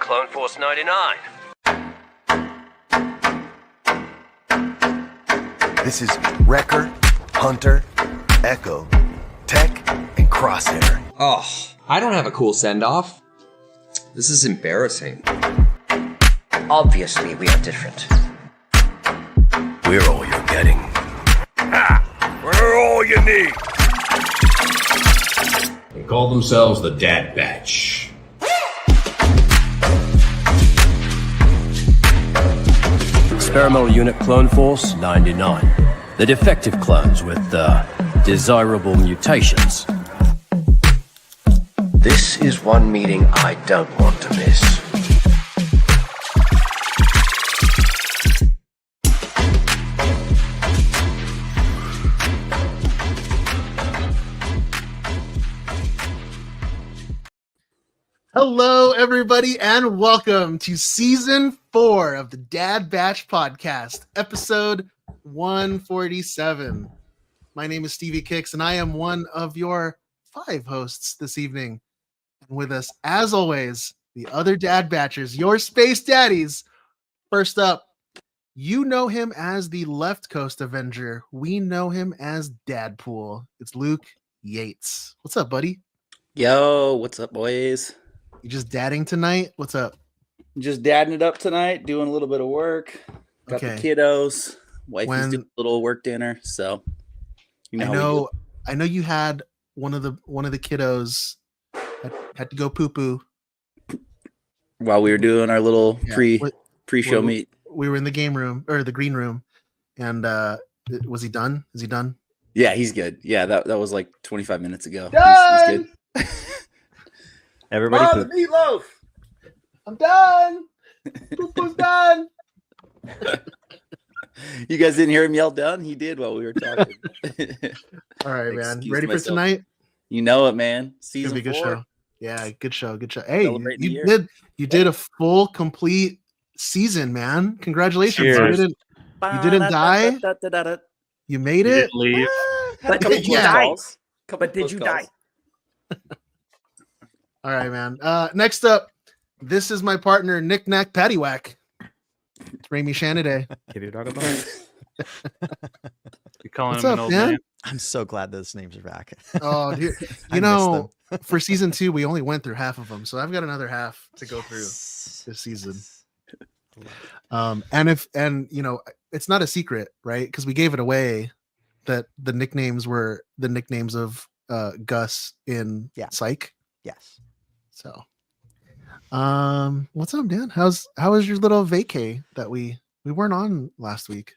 Clone Force 99. This is Wrecker, Hunter, Echo, Tech, and Crosshair. Oh, I don't have a cool send-off. This is embarrassing. Obviously, we are different. We're all you're getting. We're all you need. They call themselves the Dad Batch. Experimental Unit Clone Force 99. The defective clones with desirable mutations. This is one meeting I don't want to miss. Hello, everybody, and welcome to Season 4 of the Dad Batch Podcast, Episode 147. My name is Stevie Kicks, and I am one of your 5 hosts this evening. And with us, as always, the other Dad Batchers, your Space Daddies. First up, you know him as the Left Coast Avenger. We know him as Dadpool. It's Luke Yates. What's up, buddy? Yo, what's up, boys? You just dadding tonight? What's up? Just dadding it up tonight, doing a little bit of work. Got the kiddos. Wifey's doing a little work dinner, so you know. I know you had one of the kiddos had to go poo poo while we were doing our little pre-show meet. We were in the game room or the green room, and was he done? Is he done? Yeah, he's good. Yeah, that was like 25 minutes ago. Done! He's good. Everybody, the meatloaf. I'm done. Poo-poo's done. You guys didn't hear him yell done? He did while we were talking. All right, man. Ready for tonight? You know it, man. Season 4. Good show. Yeah, good show. Good show. Hey, you did a full complete season, man. Congratulations. Cheers. You didn't die. You made it. You didn't leave. But did you die? But did you die? All right, man. Next up, this is my partner, Nick Knack Paddywhack. It's Rami Shanaday. Give your dog a bone. You calling What's him up, an old man? man? I'm so glad those names are back. Oh, dude. You know, for season 2, we only went through half of them, so I've got another half to go through this season. And you know, it's not a secret, right? Because we gave it away that the nicknames were the nicknames of Gus in Psych. Yes. So, what's up, Dan? How was your little vacay that we weren't on last week?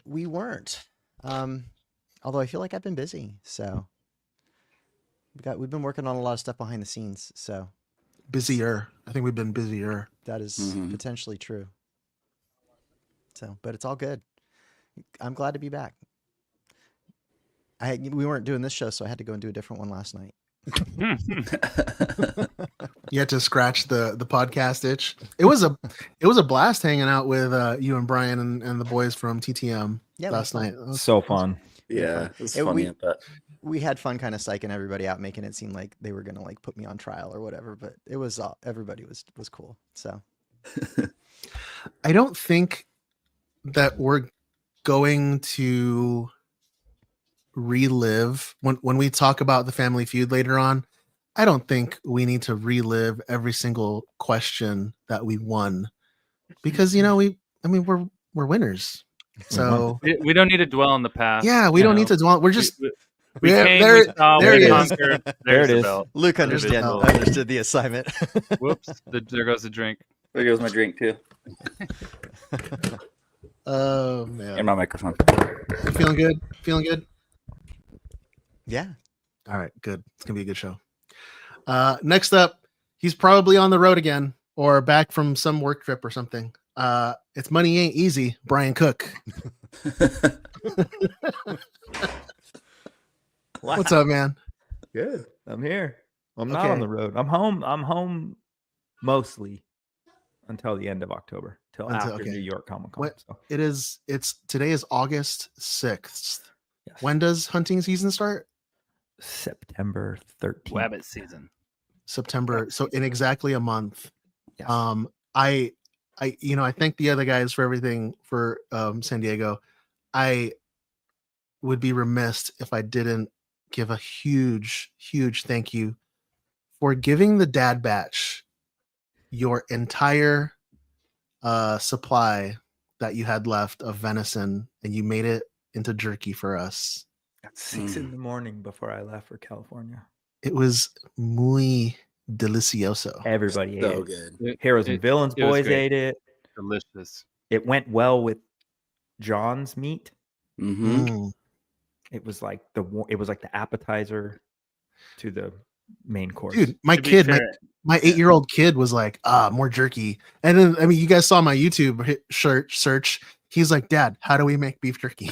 We weren't. Although I feel like I've been busy, so we've been working on a lot of stuff behind the scenes. So busier. I think we've been busier. That is potentially true. So, but it's all good. I'm glad to be back. We weren't doing this show, so I had to go and do a different one last night. You had to scratch the podcast itch. It was a blast hanging out with you and Brian and the boys from TTM last night. So fun. Yeah, it was funny. We had fun kind of psyching everybody out, making it seem like they were gonna like put me on trial or whatever. But it was everybody was cool. So I don't think that we're going to relive when we talk about the Family Feud later on. I don't think we need to relive every single question that we won, because you know we're winners. So we don't need to dwell on the past. Yeah, we don't need to dwell. We're just we came, there we it conquered. There it is. Luke understood the assignment. Whoops! There goes the drink. There goes my drink too. Oh man! And my microphone. You feeling good? Feeling good? Yeah. All right, good. It's gonna be a good show. Next up, he's probably on the road again or back from some work trip or something. It's Money Ain't Easy, Brian Cook. Wow. What's up, man? Good. I'm here. I'm not on the road. I'm home. I'm home mostly until the end of October, after New York Comic Con. Today is August 6th. Yes. When does hunting season start? September 13th. Wabbit season. September. So in exactly a month, Yes. I thank the other guys for everything for San Diego. I would be remiss if I didn't give a huge thank you for giving the Dad Batch your entire supply that you had left of venison, and you made it into jerky for us. At 6 in the morning before I left for California. It was muy delicioso. Everybody ate So it. good. Heroes and Villains it was boys great. ate it. Delicious. It went well with John's meat. Mm-hmm. It was like the appetizer to the main course. Dude, my To be kid, fair- my 8-year-old kid was like, more jerky. And then, I mean, you guys saw my YouTube search. He's like, Dad, how do we make beef jerky?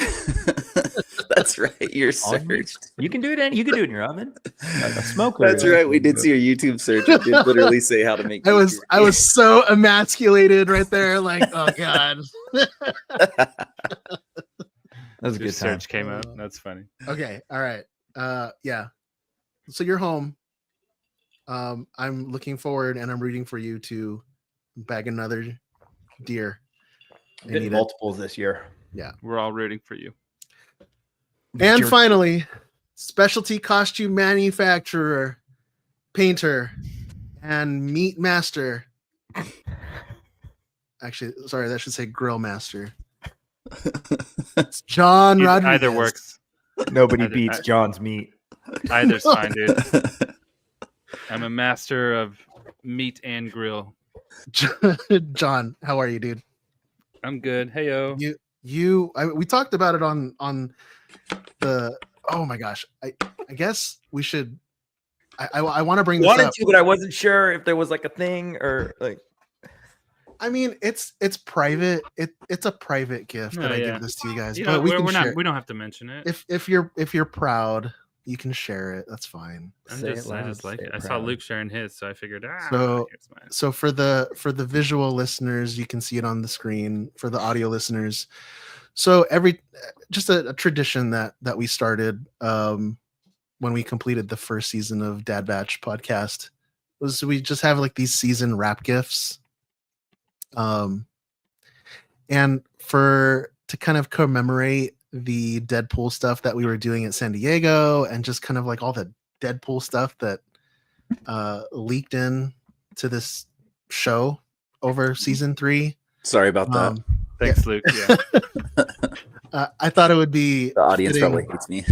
That's right. You're On you- searched. You can do it. You can do it in your oven. A smoker. That's right. We did see your YouTube search. It did literally say how to make. I beef was jerky. so emasculated right there. Like, oh God. That was a Your good time. search came out. That's funny. Okay. All right. Yeah. So you're home. I'm looking forward and I'm rooting for you to bag another deer. and Did eat it. multiples this year. We're all rooting for you. And Jerky. finally, specialty costume manufacturer, painter, and meat master. Actually, sorry, that should say grill master. It's John Rodriguez. Either works. Nobody Either- beats John's meat. Either's fine, dude. I'm a master of meat and grill. John, how are you, dude? I'm good. Heyo. We talked about it on the. Oh my gosh, I guess we should. I want to bring this Wanted up. to, but I wasn't sure if there was like a thing or like. I mean, it's private. It's a private gift that Oh, I yeah. give this to you guys. You but know, we we're can not. share. We don't have to mention it. If you're proud, you can share it. That's fine. I Say it just loud, like say it. it I saw proud. Luke sharing his, so I figured, So- here's mine. So for the visual listeners, you can see it on the screen. For the audio listeners, so just a tradition that we started when we completed the first season of Dad Batch podcast was we just have like these season wrap gifts. And to kind of commemorate the Deadpool stuff that we were doing at San Diego, and just kind of like all the Deadpool stuff that leaked in to this show over season 3. Sorry about that. Thanks, Luke. Yeah. I thought it would be The audience fitting- probably hates me.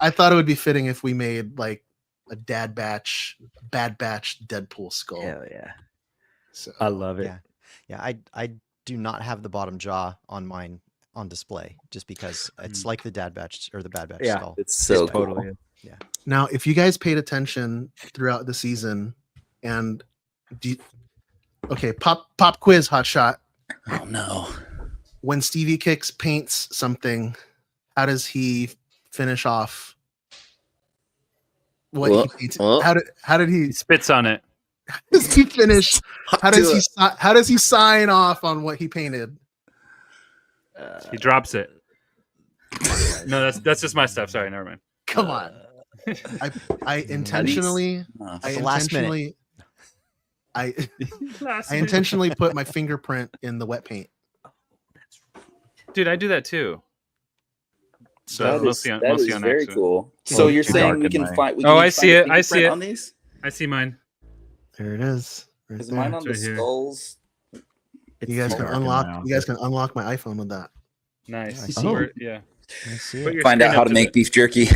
I thought it would be fitting if we made like a Bad Batch Deadpool skull. Hell yeah! So I love it. Yeah. I do not have the bottom jaw on mine on display just because it's like the Dad Batch or the Bad Batch Yeah, skull. It's so It cool. totally is. now, if you guys paid attention throughout the season, and pop quiz, hot shot. Oh no. When Stevie Kicks paints something, how does he finish off what Well, he painted? well. How did he He spits on it. does he finish? How does Do he it. how does he sign off on what he painted? He drops it. No, that's just my stuff. Sorry, never mind. Come on. I intentionally Oh, At the last minute. I intentionally put my fingerprint in the wet paint. Dude, I do that too. So that mostly is, on, that mostly is on very accident. cool. So Well, you're too saying dark we in can mine. find? We Oh, can I find see a it. I see fingerprint it. on these. I see mine. There it is. Right Is there. mine on the Right here. skulls? You guys can dark in unlock. my You guys can unlock my iPhone with that. Nice. Oh. Yeah. I see Put it. your Find screen out how up to make beef jerky.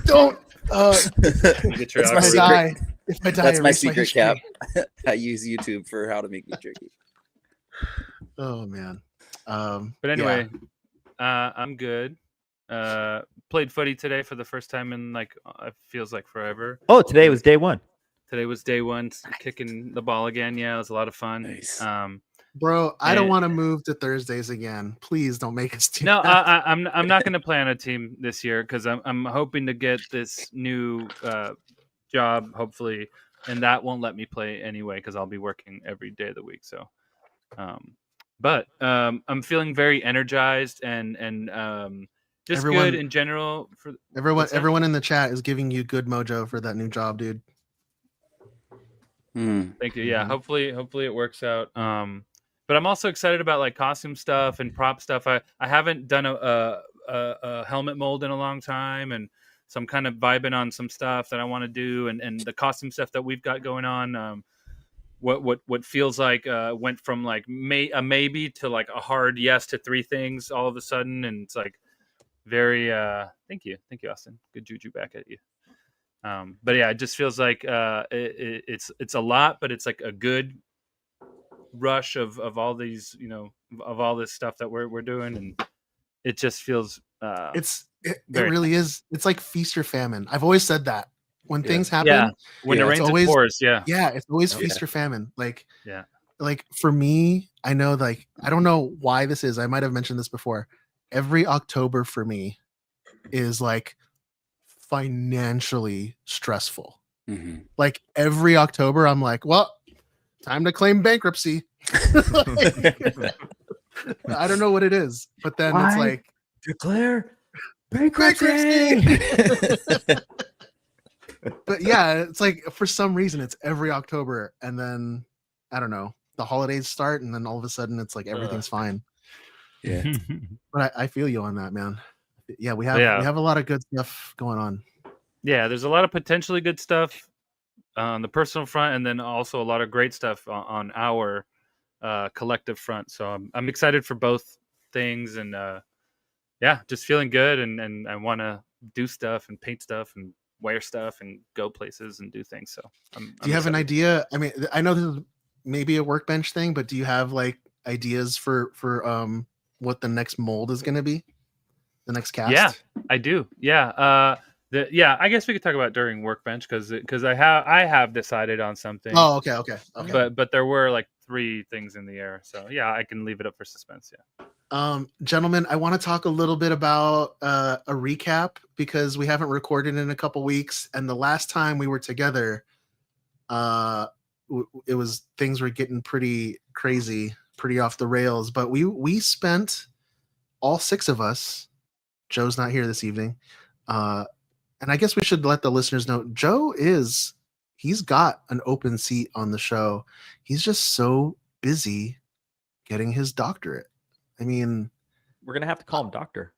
Don't. Get your That's If my I secret. die, if I die, That's my erase secret history. cap. I use YouTube for how to make beef jerky. Oh man. But yeah. anyway, I'm good. Played footy today for the first time in like it feels like forever. Oh, today was day one. Today was day one, kicking the ball again. Yeah, it was a lot of fun. Nice. Bro, I don't And- want to move to Thursdays again. Please don't make us do No, that. I'm not going to play on a team this year because I'm hoping to get this new job hopefully, and that won't let me play anyway because I'll be working every day of the week. So, but I'm feeling very energized and just Everyone- good in general. For what's that? Everyone in the chat is giving you good mojo for that new job, dude. Thank you. Yeah, hopefully it works out. But I'm also excited about like costume stuff and prop stuff. I haven't done a helmet mold in a long time, and so I'm kind of vibing on some stuff that I want to do, and the costume stuff that we've got going on. What feels like went from like a maybe to like a hard yes to 3 things all of a sudden, and it's like very thank you Austin, good juju back at you. But yeah, it just feels like it's a lot, but it's like a good rush of all these, of all this stuff that we're doing, and it just feels it really is. It's like feast or famine. I've always said that when things happen, when it rains it pours. It's always feast or famine. Like for me, I know, like, I don't know why this is. I might have mentioned this before. Every October for me is like financially stressful. Like every October I'm like, well, time to claim bankruptcy. I don't know what it is, but then it's like, declare bankruptcy. But yeah, it's like for some reason it's every October, and then I don't know, the holidays start, and then all of a sudden it's like everything's fine. Yeah. But I feel you on that, man. Yeah, we have a lot of good stuff going on. Yeah, there's a lot of potentially good stuff on the personal front, and then also a lot of great stuff on our collective front. So I'm excited for both things, and just feeling good, and I want to do stuff and paint stuff and wear stuff and go places and do things. So do you have an idea? I mean, I know this is maybe a workbench thing, but do you have like ideas for what the next mold is going to be? The next cast? Yeah, I do. Yeah. I guess we could talk about it during workbench because I have decided on something. Oh, okay. But there were like 3 things in the air, so yeah, I can leave it up for suspense. Yeah. Gentlemen, I want to talk a little bit about a recap, because we haven't recorded in a couple weeks, and the last time we were together, it was, things were getting pretty crazy, pretty off the rails. But we spent, all 6 of us. Joe's not here this evening. And I guess we should let the listeners know Joe he's got an open seat on the show. He's just so busy getting his doctorate. I mean, we're going to have to call him doctor.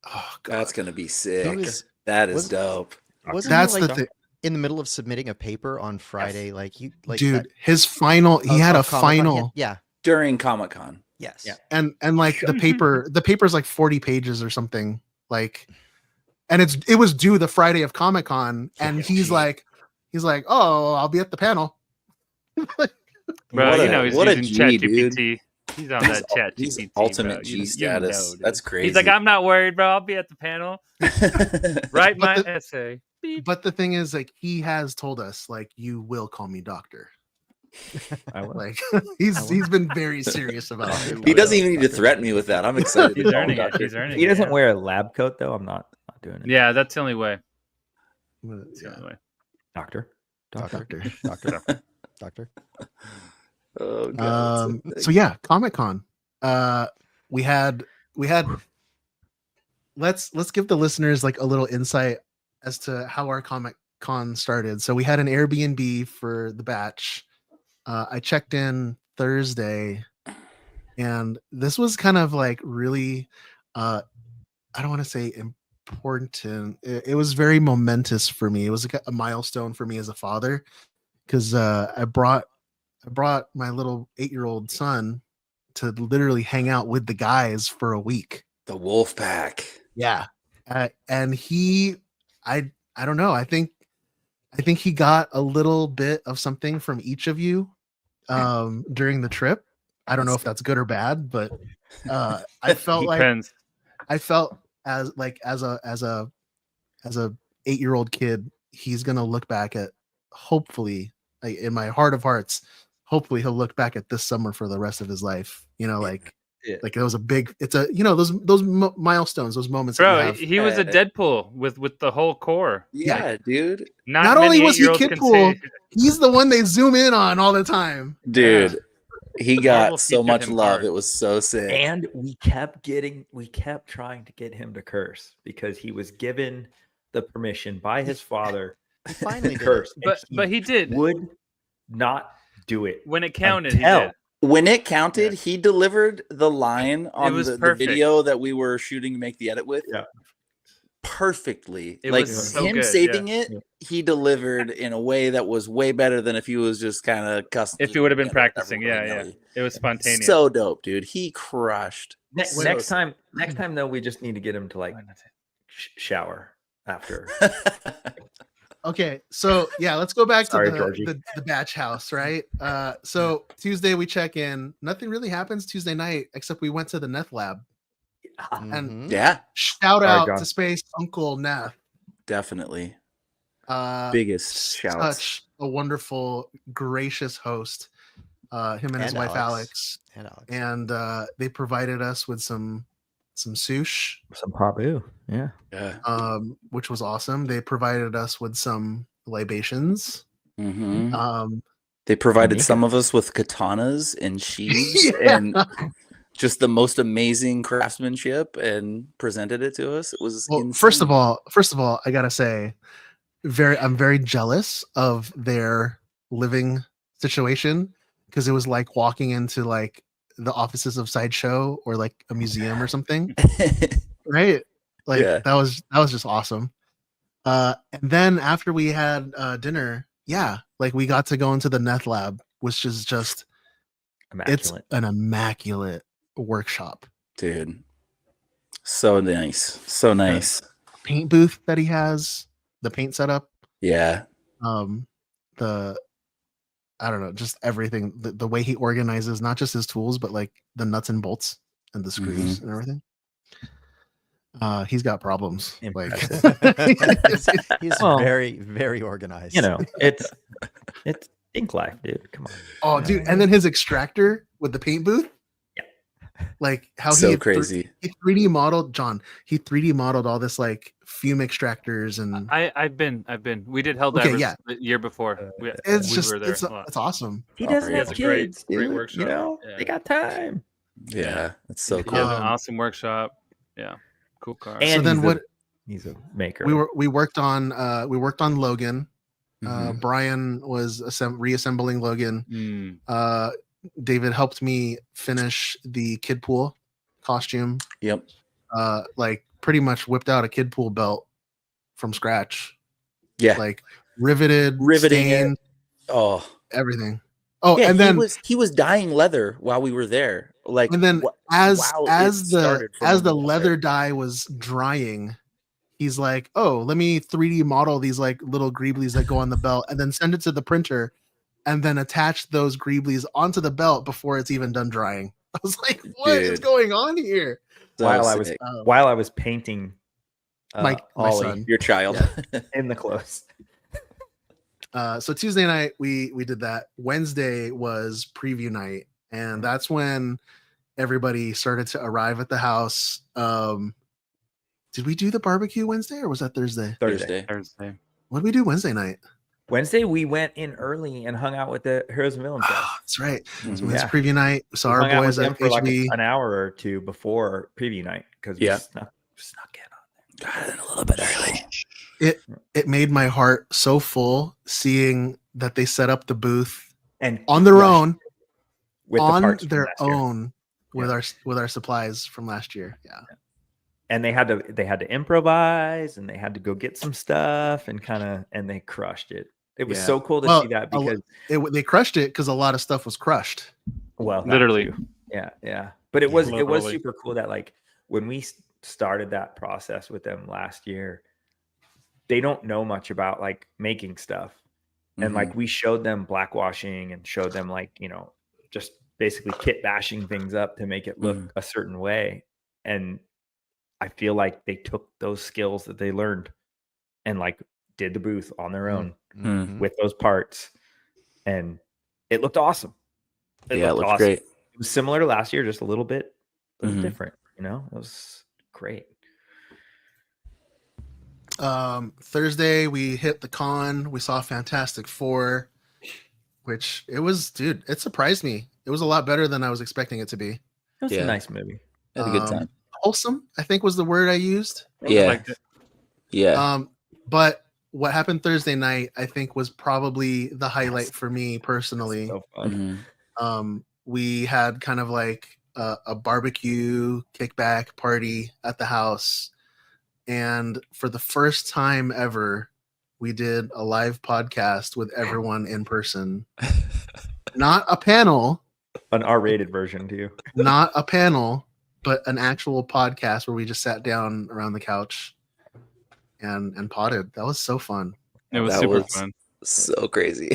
Oh, God. That's going to be sick. That is dope. That's the thing. In the middle of submitting a paper on Friday, his final, he had a final. Yeah. During Comic-Con. Yes. Yeah. And like the paper's like 40 pages or something, like, and it was due the Friday of Comic-Con, and he's like, oh, I'll be at the panel. Bro, he's using ChatGPT. He's on that ChatGPT. He's ultimate G status. That's crazy. He's like, I'm not worried, bro. I'll be at the panel. Write my essay. Beep. But the thing is, like, he has told us, like, you will call me doctor. I will. Like, he's been very serious about it. He doesn't even need to threaten me with that. I'm excited. He's earning it. He's earning it. He doesn't wear a lab coat, though. I'm not doing it. Yeah, that's the only way. Doctor. Oh, God, so yeah, Comic-Con. We had let's give the listeners like a little insight as to how our Comic-Con started. So we had an Airbnb for the batch. I checked in Thursday, and this was kind of like really I don't want to say important. It was very momentous for me. It was a milestone for me as a father, because I brought my little 8-year-old son to literally hang out with the guys for a week. The Wolf Pack. Yeah. And I don't know. I think he got a little bit of something from each of you during the trip. I don't know if that's good or bad, but I felt like Depends. I felt as a 8-year-old kid, he's gonna look back at, hopefully, like, in my heart of hearts, hopefully he'll look back at this summer for the rest of his life. Like it was a big, it's a, those milestones, those moments. Bro, he was a Deadpool with the whole core. Yeah, dude. Not only was he Kidpool, he's the one they zoom in on all the time. Dude, he got so much love. It was so sick. And we kept trying to get him to curse, because he was given the permission by his father he finally to curse. But he did. not do it when it counted. until- He did. When it counted, he delivered the line on was the perfect. video that we were shooting to make the edit with. Yeah. Perfectly. It Like was so him good, saving yeah. it, he delivered in a way that was way better than if he was just kind of custom. If he would have been practicing, yeah. It was spontaneous. So dope, dude. He crushed. Next time though, we just need to get him to like shower after. Okay, so yeah, let's go back Sorry, to Georgie. the batch house, right? So Tuesday we check in. Nothing really happens Tuesday night except we went to the Neth lab. And Yeah, shout Sorry, out John. to Space Uncle Neth. definitely. Such Biggest shouts. a wonderful, gracious host. Him and his wife Alex. And they provided us with some sushi, Some pabu. Yeah. which was awesome. They provided us with some libations. Mhm. They provided some of us with katanas and sheaves Yeah. and just the most amazing craftsmanship and presented it to us. It was Well, insane. first of all, I gotta say, I'm very jealous of their living situation because it was like walking into like the offices of Sideshow or like a museum or something, right? Like Yeah. that was just awesome. And then after we had dinner, like we got to go into the Neth lab, which is just it's an immaculate workshop. Dude. So nice. So nice. Paint booth that he has, the paint setup. Yeah. I don't know, just everything. The way he organizes not just his tools, but like the nuts and bolts and the screws and everything. He's got problems. Like he's Well, very, very organized. You know, it's think life, dude. Come on. oh, dude, and then his extractor with the paint booth. Like how So he had crazy. he 3D modeled He 3D modeled all this like fume extractors and I've been. We did Helldivers Okay, yeah. the year before. it's we just were there it's a lot. awesome. He doesn't He have has a great, kids, great dude. workshop. You know, Yeah. they got time. Yeah. It's so He cool. has an awesome workshop. Yeah, cool car. And So then he's what? He's a maker. We worked on Logan. Brian was reassembling Logan. David helped me finish the Kid Pool costume. Yep. Like pretty much whipped out a Kid Pool belt from scratch. Yeah. Like riveting it. Oh, everything. Oh, yeah, and then he was dyeing leather while we were there. Like, and then as the the leather dye was drying, he's like, "Oh, let me 3D model these like little greeblies that go on the belt, and then send it to the printer, and then attach those greeblies onto the belt before it's even done drying." I was like, "What is going on here?" While I was painting, my Ollie, son, your child, in the clothes. So Tuesday night we did that. Wednesday was preview night, and that's when everybody started to arrive at the house. Did we do the barbecue Wednesday or was that Thursday? Thursday. What did we do Wednesday night? Wednesday we went in early and hung out with the Heroes and Villains guys. That's right. So Yeah. it's preview night. We saw We our hung out boys with at them for like HB. an hour or two before preview night because we snuck in on there. Got in a little bit early. It made my heart so full seeing that they set up the booth and on their own, with the on parts from their last year. own with our supplies from last year. Yeah. And they had to improvise and they had to go get some stuff and they crushed it. It was Yeah. so cool to Well, see that because they crushed it because a lot of stuff was crushed. well, that Literally. too. Yeah. But it was Literally. super cool that like when we started that process with them last year, they don't know much about like making stuff. And like we showed them blackwashing and showed them like, you know, just basically kit bashing things up to make it look a certain way. And I feel like they took those skills that they learned and like did the booth on their own with those parts. And it looked awesome. It looked awesome. Great. It was similar to last year, just a little bit different, you know? It was great. Thursday we hit the con. We saw Fantastic Four, which it surprised me. It was a lot better than I was expecting it to be. It was a nice movie. Had a good time. Wholesome, I think was the word I used. Yeah. But what happened Thursday night, I think, was probably the highlight for me personally. So fun. We had kind of like a barbecue kickback party at the house, and for the first time ever, we did a live podcast with everyone in person. Not a panel, An R-rated version too. not a panel, but an actual podcast where we just sat down around the couch and potted. That was so fun. It was That super was fun. so crazy.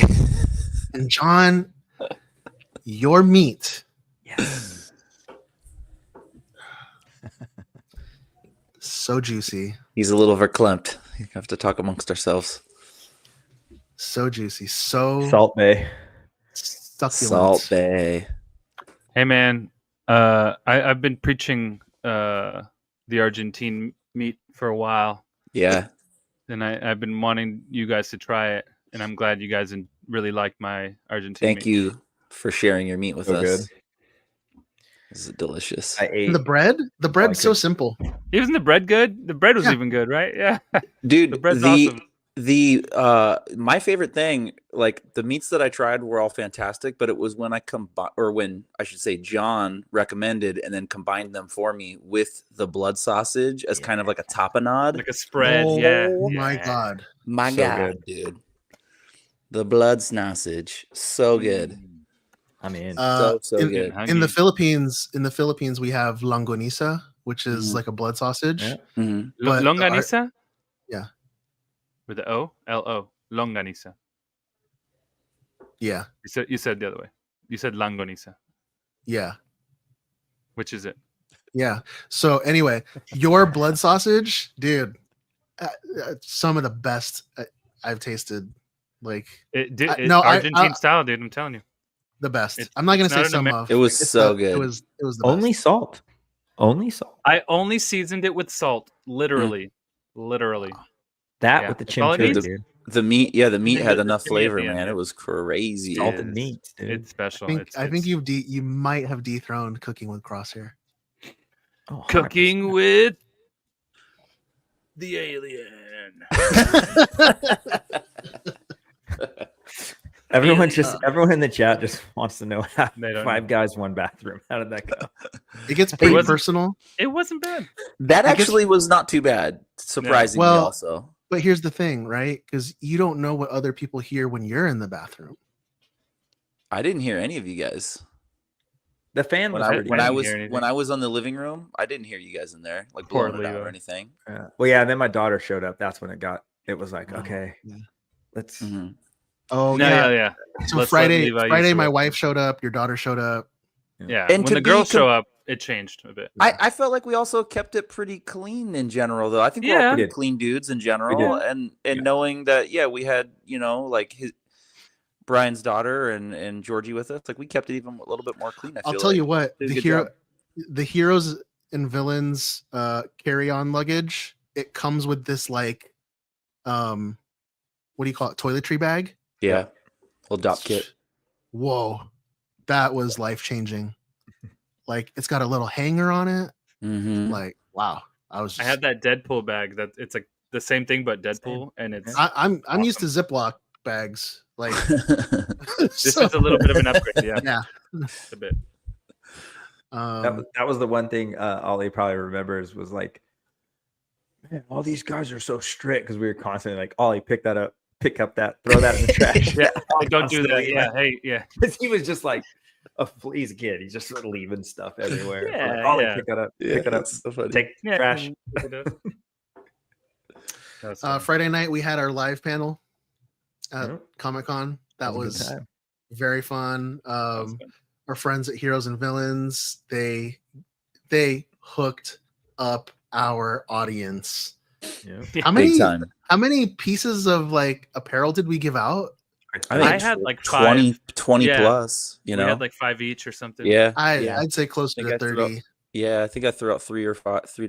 And John, your meat. Yes. So juicy. He's a little verklempt. You have to talk amongst ourselves. So juicy. So Salt Bay. succulent. Salt Bay. Hey man, I've been preaching the Argentine meat for a while, Yeah. and I've been wanting you guys to try it, and I'm glad you guys really like my Argentine. Thank meat. you for sharing your meat with So us. good. This is delicious. I ate. And the bread? The bread's so could- simple. Isn't the bread good? The bread was Yeah. even good, right? Yeah. Dude, The bread's the awesome. my favorite thing, like the meats that I tried were all fantastic, but it was when when I should say John recommended and then combined them for me with the blood sausage as kind of like a tapenade. Like a spread. Yeah. Oh my Yeah. god. My So God, dude. The blood sausage. So good. I'm in. So in, good. in the Philippines, we have longanisa, which is like a blood sausage. Yeah. Mhm. But the Longanisa? Yeah. With the O? L-O. Longanisa. Yeah, You said the other way. You said Langonisa. yeah, Which is it? yeah. So anyway, your blood sausage, dude, some of the best I've tasted. Like It's no, Argentine style, dude. I'm telling you. the best. It's- I'm not gonna it's say not an some Amer- of. It was It's so the- good. It was the Only best. salt. Only salt. I only seasoned it with salt. Literally. Literally. That Yeah. with the That's all it chimichurri, needs. dude. The meat, yeah, the meat had The enough chimney at flavor, the end, man. yeah. It was crazy. Salted is. meat, dude. It's special. I think It's you might have dethroned Cooking with Crosshair. Oh, 100%. cooking with the alien. Everyone in the chat just wants to know how They don't Five know. Guys, One Bathroom. How did that go? It gets pretty wasn't- personal. It wasn't bad. That I guess- actually was not too bad. Surprisingly, Well, also. But here's the thing, right? Because you don't know what other people hear when you're in the bathroom. I didn't hear any of you guys. The fan When was I, pretty when good. I didn't was hear anything. when I was on the living room, I didn't hear you guys in there, like Poor blowing it out Leo. or anything. Yeah. Well, yeah. Then my daughter showed up. That's when it was like, Oh, okay, yeah. let's. Mhm. Oh No, yeah. yeah. So Let's let Friday, Levi use Friday, the my restroom. wife showed up. Your daughter showed up. Yeah. And When to the be girls com- show up, it changed a bit. I felt like we also kept it pretty clean in general, though. I think we're all Yeah. pretty We did. clean dudes in general, and Yeah. knowing that, yeah, we had like Brian's daughter and Georgie with us, like we kept it even a little bit more clean. I'll tell you what, Did a the good hero, job. the heroes and villains carry-on luggage. It comes with this like, what do you call it? Toiletry bag. Yeah, little dop kit. Whoa, that was life-changing. Like it's got a little hanger on it. Mm-hmm. Like wow, I had that Deadpool bag that it's like the same thing but Deadpool, and it's I'm used to Ziploc bags. Like this so- is a little bit of an upgrade. Yeah, yeah. a bit. That was the one thing Ollie probably remembers was like, man, all these guys are so strict because we were constantly like, Ollie, pick up that, throw that in the trash. Yeah, like, don't do that. Constantly, Yeah, hey, yeah. Because he was just like he's a kid. He's just sort of leaving stuff everywhere. Yeah, Like, Ollie, yeah. pick that up. Yeah, Pick it up. that's so funny. Take Yeah, trash. That's fun. Friday night we had our live panel at Yep. Comic-Con. That That was a was good time. very fun. That was fun. Our friends at Heroes and Villains, they hooked up our audience. Yeah. How Big many time. how many pieces of like apparel did we give out? I think I had like 20 Yeah. plus. You we know, had like 5 each or something. yeah, I'd say closer think to I threw out 30. yeah. I think I threw out 3 to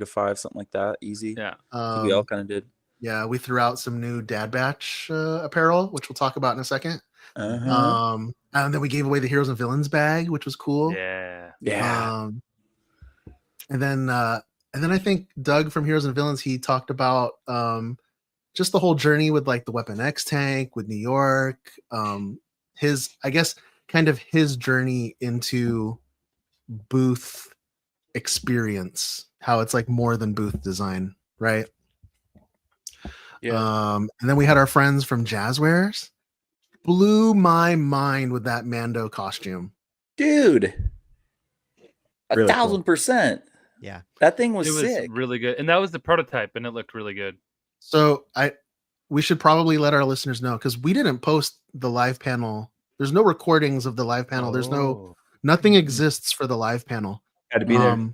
5, something like that. Easy. Yeah. I think we all kind of did. Yeah, we threw out some new Dad Batch apparel, which we'll talk about in a second. Uh-huh. And then we gave away the Heroes and Villains bag, which was cool. Yeah. Yeah. And then I think Doug from Heroes and Villains, he talked about just the whole journey with like the Weapon X tank with New York. His, I guess, kind of his journey into booth experience, how it's like more than booth design, right? Yeah. And then we had our friends from Jazzwares. Blew my mind with that Mando costume. Dude. Really cool. 1,000%. Yeah. That thing was It was sick. really good, and that was the prototype, and it looked really good. So we should probably let our listeners know, because we didn't post the live panel. There's no recordings of the live panel. There's nothing exists for the live panel. Had to be there.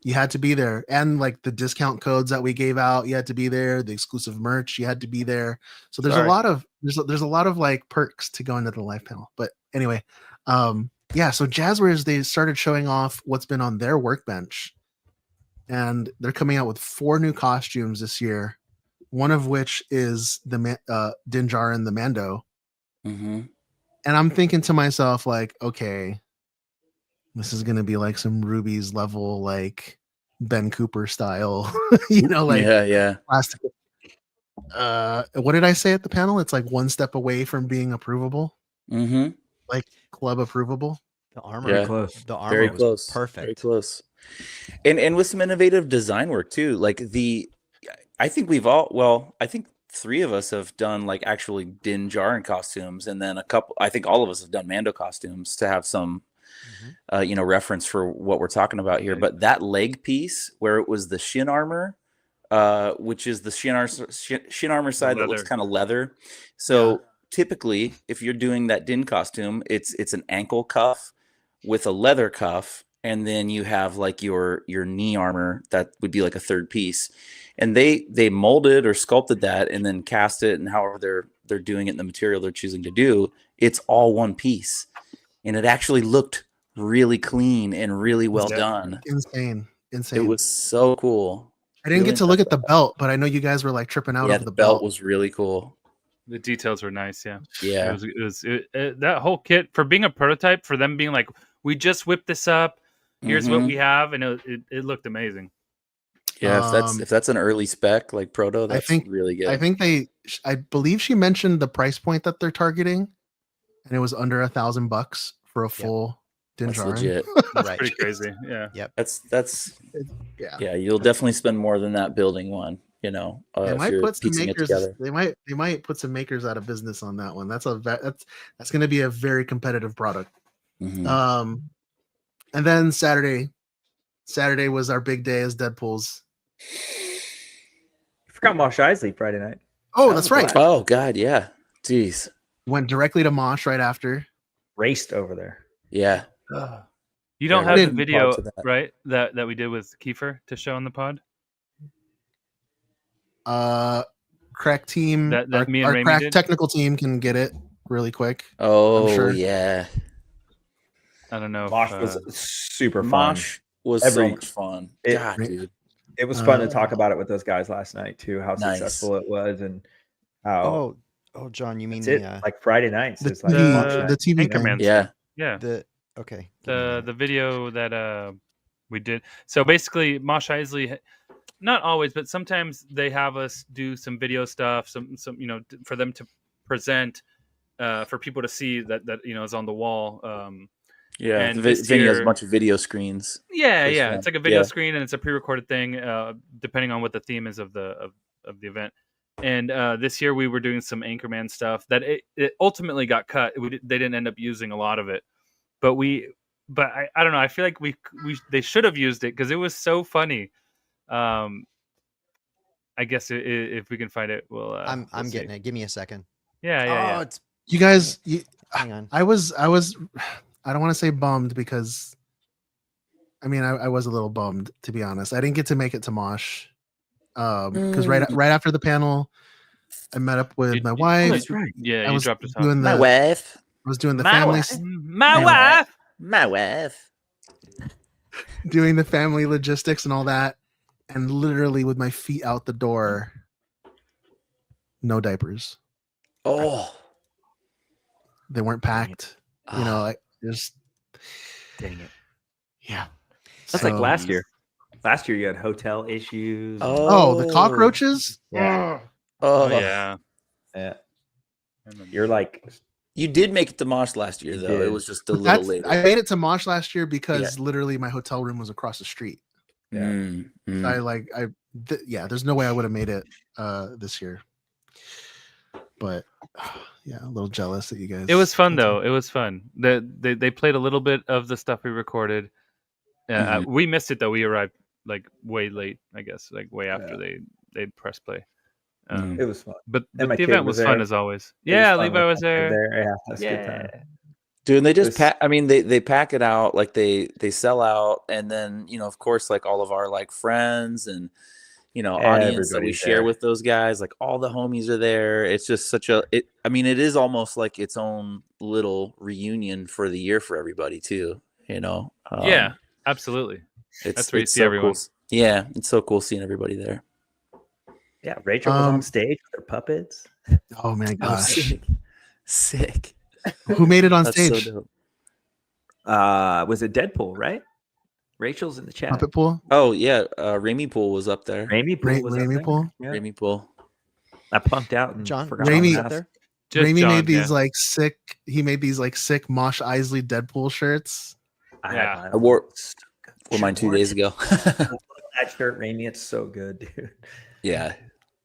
You had to be there, and like the discount codes that we gave out, you had to be there. The exclusive merch, you had to be there. So there's a lot of there's a lot of like perks to going to the live panel. But anyway, yeah. So Jazzwares, they started showing off what's been on their workbench, and they're coming out with 4 new costumes this year. One of which is the Din Djarin the Mando. Mm-hmm. And I'm thinking to myself, like, okay, this is gonna be like some Ruby's level, like Ben Cooper style, like plastic. What did I say at the panel? It's like one step away from being approvable. Mm-hmm. Like club approvable. The armor, Yeah. Close. the armor Very was close. perfect. Very close. And with some innovative design work too. Like I think I think 3 of us have done like actually Din Djarin costumes, and then I think all of us have done Mando costumes to have some reference for what we're talking about here. But that leg piece where it was the shin armor, which is the shin armor side that looks kind of leather. So typically, if you're doing that Din costume, it's an ankle cuff with a leather cuff, and then you have like your knee armor that would be like a third piece. And they molded or sculpted that and then cast it, and however they're doing it in the material they're choosing to do, it's all one piece. And it actually looked really clean and really well done. Insane. It was so cool. I didn't get to look at the belt, but I know you guys were like tripping out over the belt was really cool. The details were nice. Yeah. Yeah. That whole kit, for being a prototype, for them being like, we just whipped this up. Here's what we have, and it looked amazing. Yeah, if that's an early spec like proto, that's really good. I think I believe she mentioned the price point that they're targeting, and it was under $1,000 for a full Din That's Djarin. legit. That's pretty crazy. Yeah. Yep. That's you'll definitely spend more than that building one. They might put some makers. They might put some makers out of business on that one. That's going to be a very competitive product. Mm-hmm. And then Saturday was our big day as Deadpool's. I forgot Mosh Isley Friday night. Oh, that's right. Oh God, yeah. Jeez. Went directly to Mosh right after. Raced over there. Yeah. You don't have the video, right? That we did with Kiefer to show on the pod. Crack team. That me and our Raimi crack did? technical team can get it really quick. Oh, I'm sure. yeah. I don't know. Mosh was super fun. Mosh was so much fun. God, dude. It was fun to talk about it with those guys last night too. How successful it was, and how. Oh, John, you mean like Friday nights? The it's like TV Anchorman. Yeah. Yeah. Okay. The video that we did. So basically, Mosh Isley, not always, but sometimes they have us do some video stuff, some for them to present, for people to see that is on the wall. And Vinny has a bunch of video screens. Yeah. It's like a video screen, and it's a pre-recorded thing, depending on what the theme is of the event. And this year we were doing some Anchorman stuff that it ultimately got cut. They didn't end up using a lot of it, but I don't know. I feel like they should have used it because it was so funny. I guess if we can find it, we'll. I'm getting it. Give me a second. Yeah. You guys, hang on. I was. I don't want to say bummed because, I mean, I was a little bummed, to be honest. I didn't get to make it to Mosh because right after the panel, I met up with my wife. That's right. Yeah, I was dropped us doing my wife. I was doing the family. My wife. Doing the family logistics and all that, and literally with my feet out the door, no diapers. Oh, they weren't packed. I just dang it. Yeah, that's like last year. Last year you had hotel issues. Oh, the cockroaches. Yeah. Oh, yeah. Yeah. You're like, you did make it to Mosh last year, You though. did. It was just a little later. I made it to Mosh last year because literally my hotel room was across the street. Yeah. There's no way I would have made it this year. But yeah, a little jealous that you guys. It was fun though. It was fun. They played a little bit of the stuff we recorded. We missed it though. We arrived like way late, I guess, like way after they press play. it was fun. But And my the kid event was fun there. as always. It was Yeah, fun Levi with was my kid there. Yeah, that's a good time. Dude, and they just was- pack. I mean, they pack it out, like they sell out, and then of course, like all of our like friends and audience that we Everybody's share there. with those guys, like all the homies are there. It's just such a. I mean, it is almost like its own little reunion for the year for everybody too. Yeah, absolutely. That's where you it's see so everyone. Cool. Yeah, it's so cool seeing everybody there. Yeah, Rachel was on stage with her puppets. Oh my gosh, sick. Who made it on That's so stage? dope. Was it Deadpool, right? Rachel's in the chat. Puppet Pool. Oh yeah, Raimi Pool was up there. Raimi Pool was up Raimi there. Pool. Yeah. Raimi Pool. I punked out and John, forgot Raimi- to up ask. there. Just Raimi John, made these yeah. like sick. He made these like sick Mosh Isley Deadpool shirts. I Yeah. had I mine. wore Should mine 2 wear days it. ago. That shirt, Raimi, it's so good, dude. Yeah,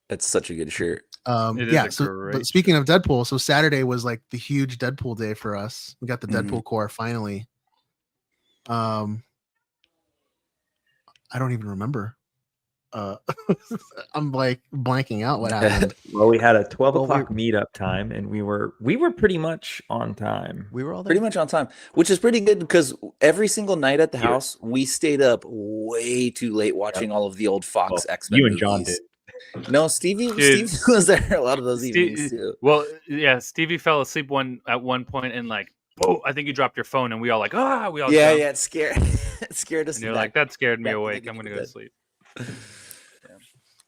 that's such a good shirt. It is Yeah. a So, great but speaking of Deadpool, so Saturday was like the huge Deadpool day for us. We got the Mhm. Deadpool core finally. I don't even remember. I'm like blanking out what happened. Well, we had a 12 Well, o'clock meetup time, and we were pretty much on time. We were all there. Pretty much on time, which is pretty good because every single night at the Yeah. house, we stayed up way too late watching all of the old Fox Well, X-Men you and John movies. did. No, Stevie Dude. was there a lot of those Ste- evenings too. Well, yeah, Stevie fell asleep at one point and like, oh, I think you dropped your phone, and we all like, we all Yeah, jumped. yeah, it scared it scared us. And you're back- like, that scared me back to awake. the I'm gonna bed. go to sleep.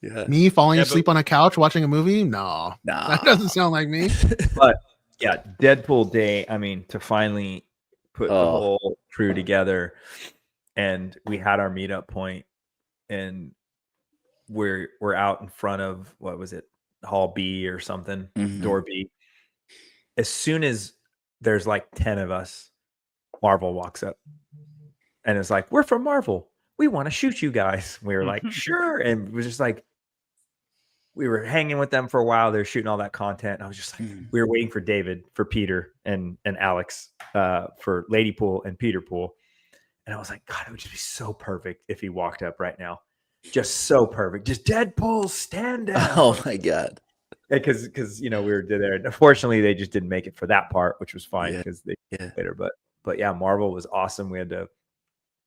Yeah, Me falling Yeah, but- asleep on a couch watching a movie? No, nah. that doesn't sound like me. Yeah, Deadpool Day. I mean, to finally put the Oh. whole crew together, and we had our meetup point, and we're out in front of what was it, Hall B or something, Mhm. door B. As soon as there's like 10 of us, Marvel walks up, and it's like, "We're from Marvel. We want to shoot you guys." We were like, "Sure," and it was just like. We were hanging with them for a while. They're shooting all that content. And I was just like, we were waiting for David, for Peter, and Alex, for Lady Pool and Peter Pool. And I was like, God, it would just be so perfect if he walked up right now. Just so perfect. Just Deadpool, stand out. Oh my god. Because we were there. Unfortunately, they just didn't make it for that part, which was fine Yeah. because they Yeah. later. But yeah, Marvel was awesome. We had to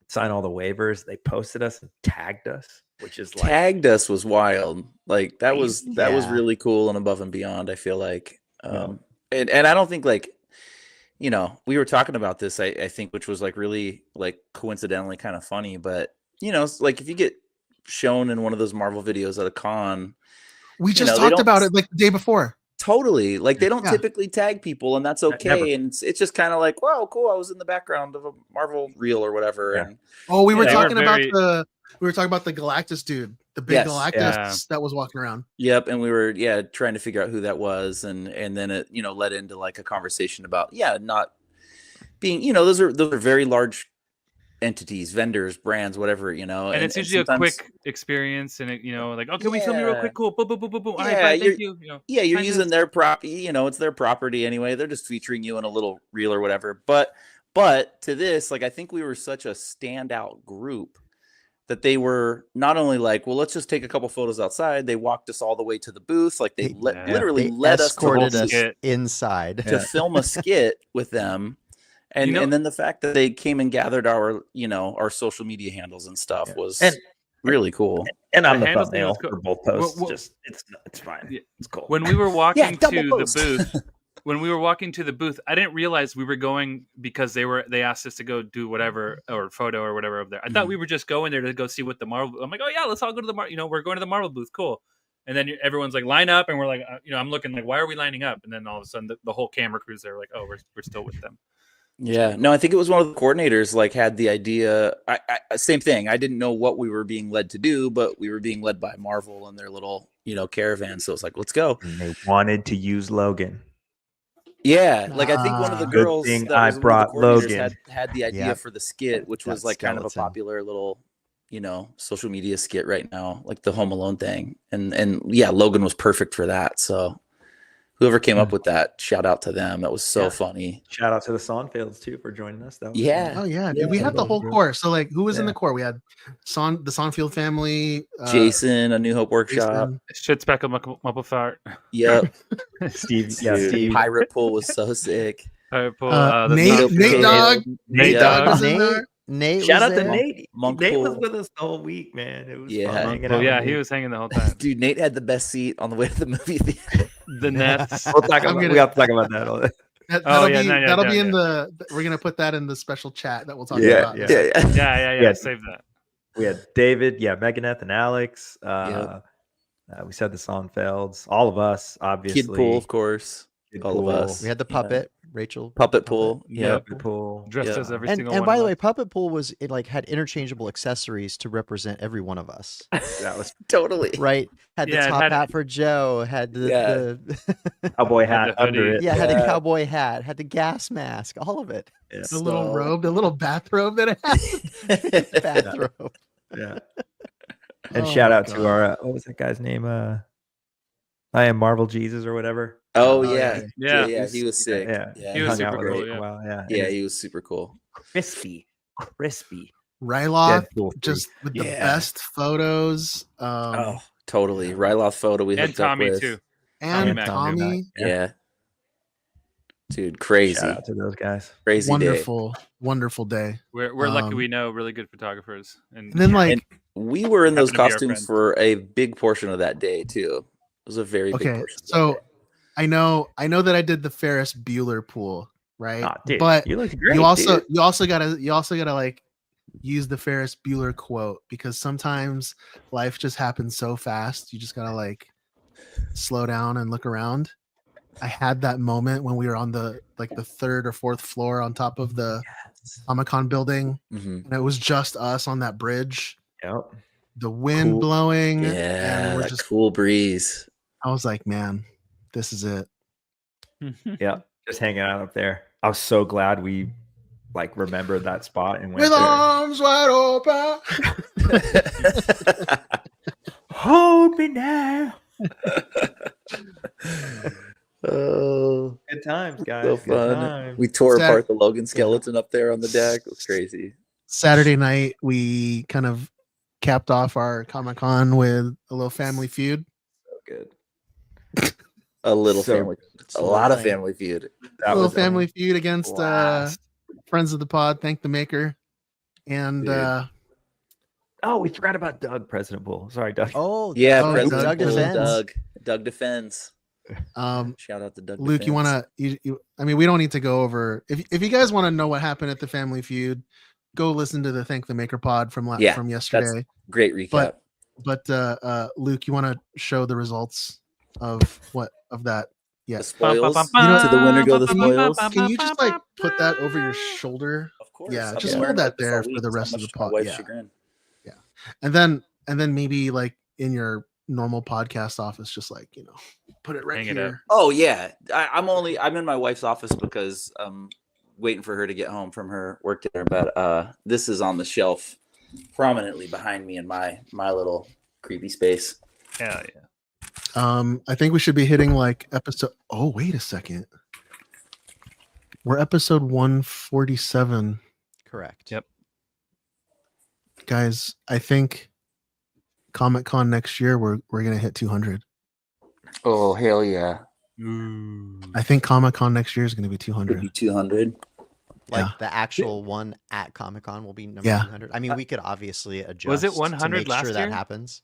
sign all the waivers. They posted us and tagged us, which is like Tagged us was wild. Like that was Yeah. really cool and above and beyond. I feel like, and I don't think like, we were talking about this. I think, which was like really like coincidentally kind of funny. But it's like if you get shown in one of those Marvel videos at a con, We just they talked don't- about it like the day before. totally like they don't Yeah. typically tag people, and that's Never. okay. And it's just kind of like, wow, cool. I was in the background of a Marvel reel or whatever. Yeah. And Oh, we were Yeah, they were talking about very- the Galactus dude, the big Yes. Galactus Yeah. that was walking around. Yep, and we were trying to figure out who that was, and then it led into like a conversation about not being those are very large entities, vendors, brands, whatever And it's usually a sometimes- quick experience, and it, like, oh, can we film you real Yeah. quick? Cool. Boom, boom, boom, boom, boom. All right, Yeah, bye, you're- thank you. Yeah, you're Kind using of- their it's their property anyway. They're just featuring you in a little reel or whatever. But to this, like I think we were such a standout group that they were not only like, well, let's just take a couple photos outside. They walked us all the way to the booth. Like they Yeah. literally They led us to escorted whole us skit. inside. to film a skit with them. And You know- and then the fact that they came and gathered our our social media handles and stuff Yeah. was And- really cool. and I'm The the handles thing thumbnail was cool. for both posts. Well, Just it's fine. Yeah. It's cool. When we were walking to double the post. booth, I didn't realize we were going because they asked us to go do whatever or photo or whatever over there. I thought we were just going there to go see what the Marvel. I'm like, oh yeah, let's all go to the Marvel. We're going to the Marvel booth. Cool. And then everyone's like, line up, and we're like, I'm looking like, why are we lining up? And then all of a sudden, the whole camera crew's there, like, oh, we're still with them. Yeah, no, I think it was one of the coordinators like had the idea. Same thing. I didn't know what we were being led to do, but we were being led by Marvel and their little, caravan. So it's like, let's go. And they wanted to use Logan. Yeah, like I think one of the Good girls thing that I was one of the brought coordinators Logan. had the idea Yep. for the skit, which was That like kind of a skeleton. popular little, social media skit right now, like the Home Alone thing. And yeah, Logan was perfect for that. So whoever came up with that, shout out to them. That was so funny. Shout out to the Sonfields too for joining us. That was Yeah. Oh yeah, dude. We had the whole core. So like, who was in the core? We had the Sonfield family, Jason, A New Hope Workshop. Jason. Shit speckle muppafart. Yep. Steve. Dude, Steve. Pirate Pool was so sick. Pirate Pool, Nate, Nate Nate Dogg. Nate Dogg Dogg. was in there. Nate Shout was out to there. Nate. Monk Nate was Pool. with us the whole week, man. It was Yeah. fun hanging out. Well, yeah, with he Nate. was hanging the whole time. Dude, Nate had the best seat on the way to the movie theater. The Nets. We'll talk I'm about. gonna- We got to talk about that. Oh, yeah, no, yeah, that'll yeah, be in yeah. the. We're gonna put that in the special chat that we'll talk Yeah, about. yeah. Yeah. Yeah. Yeah. Save that. We had David, Meganeth, and Alex. We said the Sonfelds, all of us, obviously. Kid Pool, of course. Kid all of Pool. us. We had the Yeah. puppet, Rachel. Puppet Pool. Yeah. Puppet Pool. Dressed Yeah. as every And, single and one. by of the way, us. Puppet Pool had interchangeable accessories to represent every one of us. That was Totally. Right? Had the Yeah, it top had- hat for Joe, had the, Yeah. the cowboy Had hat the under hoodie. it. yeah, had a Yeah. cowboy hat, had the gas mask, all of it. Yeah. The little So- robe, the little bathrobe that it had. Bathrobe. Yeah. And Oh shout my out to God. our what was that guy's name? I am Marvel Jesus or whatever. Oh, Oh, yeah. yeah. Yeah, he was sick. Yeah. Yeah, He was hung out super with cool, us for yeah. a while, yeah. Yeah, And he was super cool. crispy. Ryloth, Deadpool just with the Yeah. best photos. Oh, totally. Ryloth photo we And hooked up Tommy with. too. And Tommy Tommy, Yeah. Dude, crazy. Shout out to those guys. Crazy day. wonderful day. We're lucky Um, we know really good photographers. And And then like, And we were in those Happen to be our costumes friend. for a big portion of that day too. It was a very big okay, portion. of that so day. I know that I did the Ferris Bueller pool, right? Ah, dude, but you look great. you also dude. you also gotta like use the Ferris Bueller quote, because sometimes life just happens so fast. You just gotta like slow down and look around. I had that moment when we were on the third or fourth floor on top of the Comic-Con building, Mhm. and it was just us on that bridge, Yep. the wind Cool. blowing, Yeah, and we're that just cool breeze. I was like, man, this is it. Yeah. Just hanging out up there. I was so glad we like remembered that spot and went With there. arms wide open. Hold me now. Oh, Good times, guys. so Good fun. times. We tore Sat- apart the Logan skeleton up there on the deck. It was crazy. Saturday night, we kind of capped off our Comic-Con with a little Family Feud. So good. A little So- family, a lot of Family Feud. That A little was Family Feud against blast. friends of the pod. Thank the maker. And Dude. Oh, we forgot about Doug, President Bull. Sorry, Doug. Oh, Yeah, Oh, President Doug Bull, defends. Doug defends. Shout out to Doug. Luke, you Defends. want to? I mean, we don't need to go over. If you guys want to know what happened at the Family Feud, go listen to the Thank the Maker pod from Yeah, from yesterday. Great recap. But Luke, you want to show the results of that? The Yes. spoils. To the winner go the spoils. Can you just like put that over your shoulder? Of course. Yeah, I've just been hold wearing that this all there for week. the It's rest not of the much to my pod. wife's Yeah. chagrin. And then maybe like in your normal podcast office, just like put it right Hang it up. here. Oh yeah, I'm in my wife's office because I'm waiting for her to get home from her work dinner. But this is on the shelf prominently behind me in my little creepy space. Hell yeah. I think we should be hitting like episode. Oh, wait a second. We're episode 147, correct. Yep. guys. I think Comic-Con next year we're gonna hit 200. Oh hell yeah, I think Comic-Con next year is gonna be could 200. be 200. Like Yeah. the actual one at Comic Con will be number Yeah. 200. I mean, we could obviously adjust. Was it to 100 make last sure year? that happens?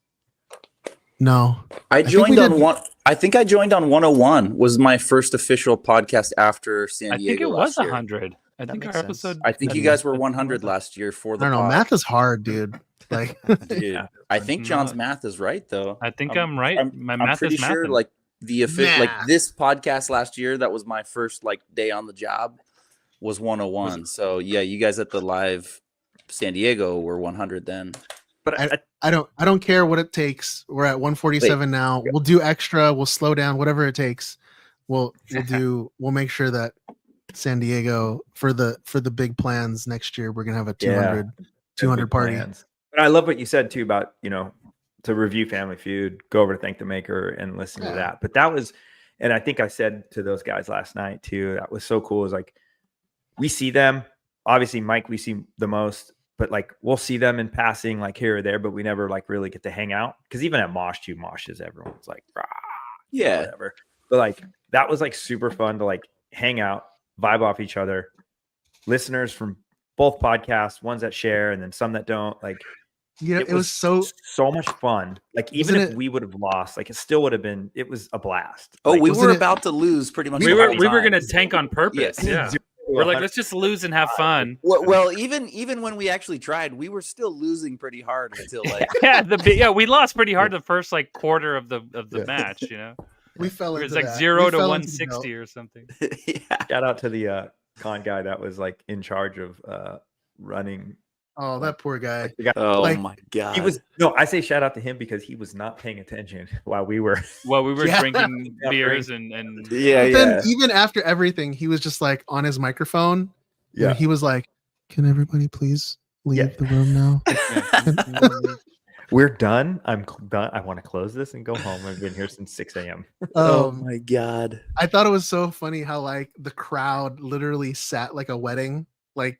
No, I think joined we on did- one. I think I joined on 101. Was my first official podcast after San I Diego. think it was last year. 100. I That think our makes sense. episode. I think you guys were 100 last year for I the don't know. pod. Math is hard, dude. Like, Dude, I think John's math is right though. I think I'm right. My I'm math pretty is sure mathing. like the official like Math. this podcast last year, that was my first like day on the job. was 101. So yeah, you guys at the live San Diego were 100 then. But I don't care what it takes. We're at 147 now. We'll do extra. We'll slow down, whatever it takes. We'll make sure that San Diego for the big plans next year, we're gonna have a 200 party. Plans. But I love what you said too about, to review Family Feud, go over to Thank the Maker and listen to that. But that was, and I think I said to those guys last night too, that was so cool. Is like, we see them, obviously Mike, we see the most, but like we'll see them in passing, like here or there, but we never like really get to hang out. Cause even at Mosh too, Moshes, everyone's like, rah, whatever. But like, that was like super fun to like hang out, vibe off each other. Listeners from both podcasts, ones that share and then some that don't, like, it was so much fun. Like, even if we would have lost, like, it still would have been, it was a blast. Oh, like, we were about to lose pretty much. We were going to tank on purpose. Yes. Yeah. We're like, let's just lose and have fun. Well, even when we actually tried, we were still losing pretty hard until like we lost pretty hard the first like quarter of the match. We fell into it was like that. 0 to 160 or something. Shout out to the con guy that was like in charge of running. Oh, that poor guy. My God. He was I say shout out to him because he was not paying attention while we were drinking beers and Then even after everything, he was just like on his microphone. Yeah. He was like, "Can everybody please leave the room now?" We're done. I'm done. I want to close this and go home. I've been here since 6 a.m. Oh my God. I thought it was so funny how like the crowd literally sat like a wedding, like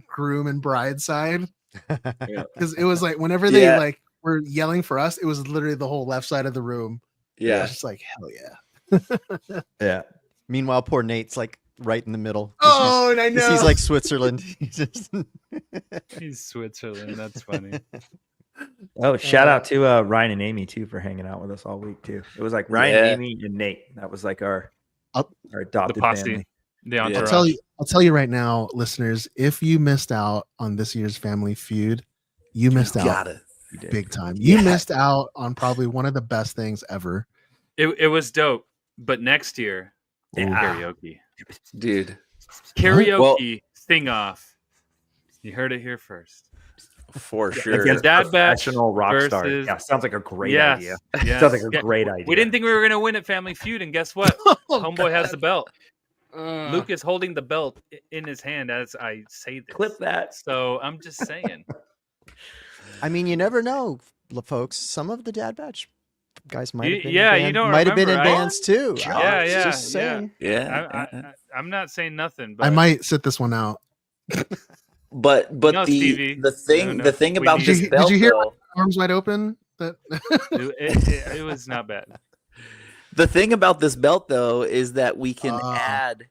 groom and bride side. Because it was like whenever they like were yelling for us, it was literally the whole left side of the room. Yeah. It was just like, hell yeah. Yeah. Meanwhile, poor Nate's like right in the middle. Oh, and I know. He's like Switzerland. He's Switzerland. That's funny. Oh, shout out to Ryan and Amy too for hanging out with us all week too. It was like Ryan, Amy, and Nate. That was like our adopted family. I'll tell you right now, listeners, if you missed out on this year's Family Feud, you missed out big time. You missed out on probably one of the best things ever. It was dope, but next year, karaoke, dude, karaoke sing off. You heard it here first. For sure. Against Dad Batch professional rock star. Yeah, sounds like a great idea. Yes. Sounds like a great idea. We didn't think we were going to win at Family Feud, and guess what? Homeboy has the belt. Luke is holding the belt in his hand as I say this. Clip that. So I'm just saying. I mean, you never know, folks. Some of the Dad Batch guys might have been been in bands too. Just saying. I'm not saying nothing. But I might sit this one out. But no, the thing about this belt, did you hear arms wide open? It was not bad. The thing about this belt though is that we can add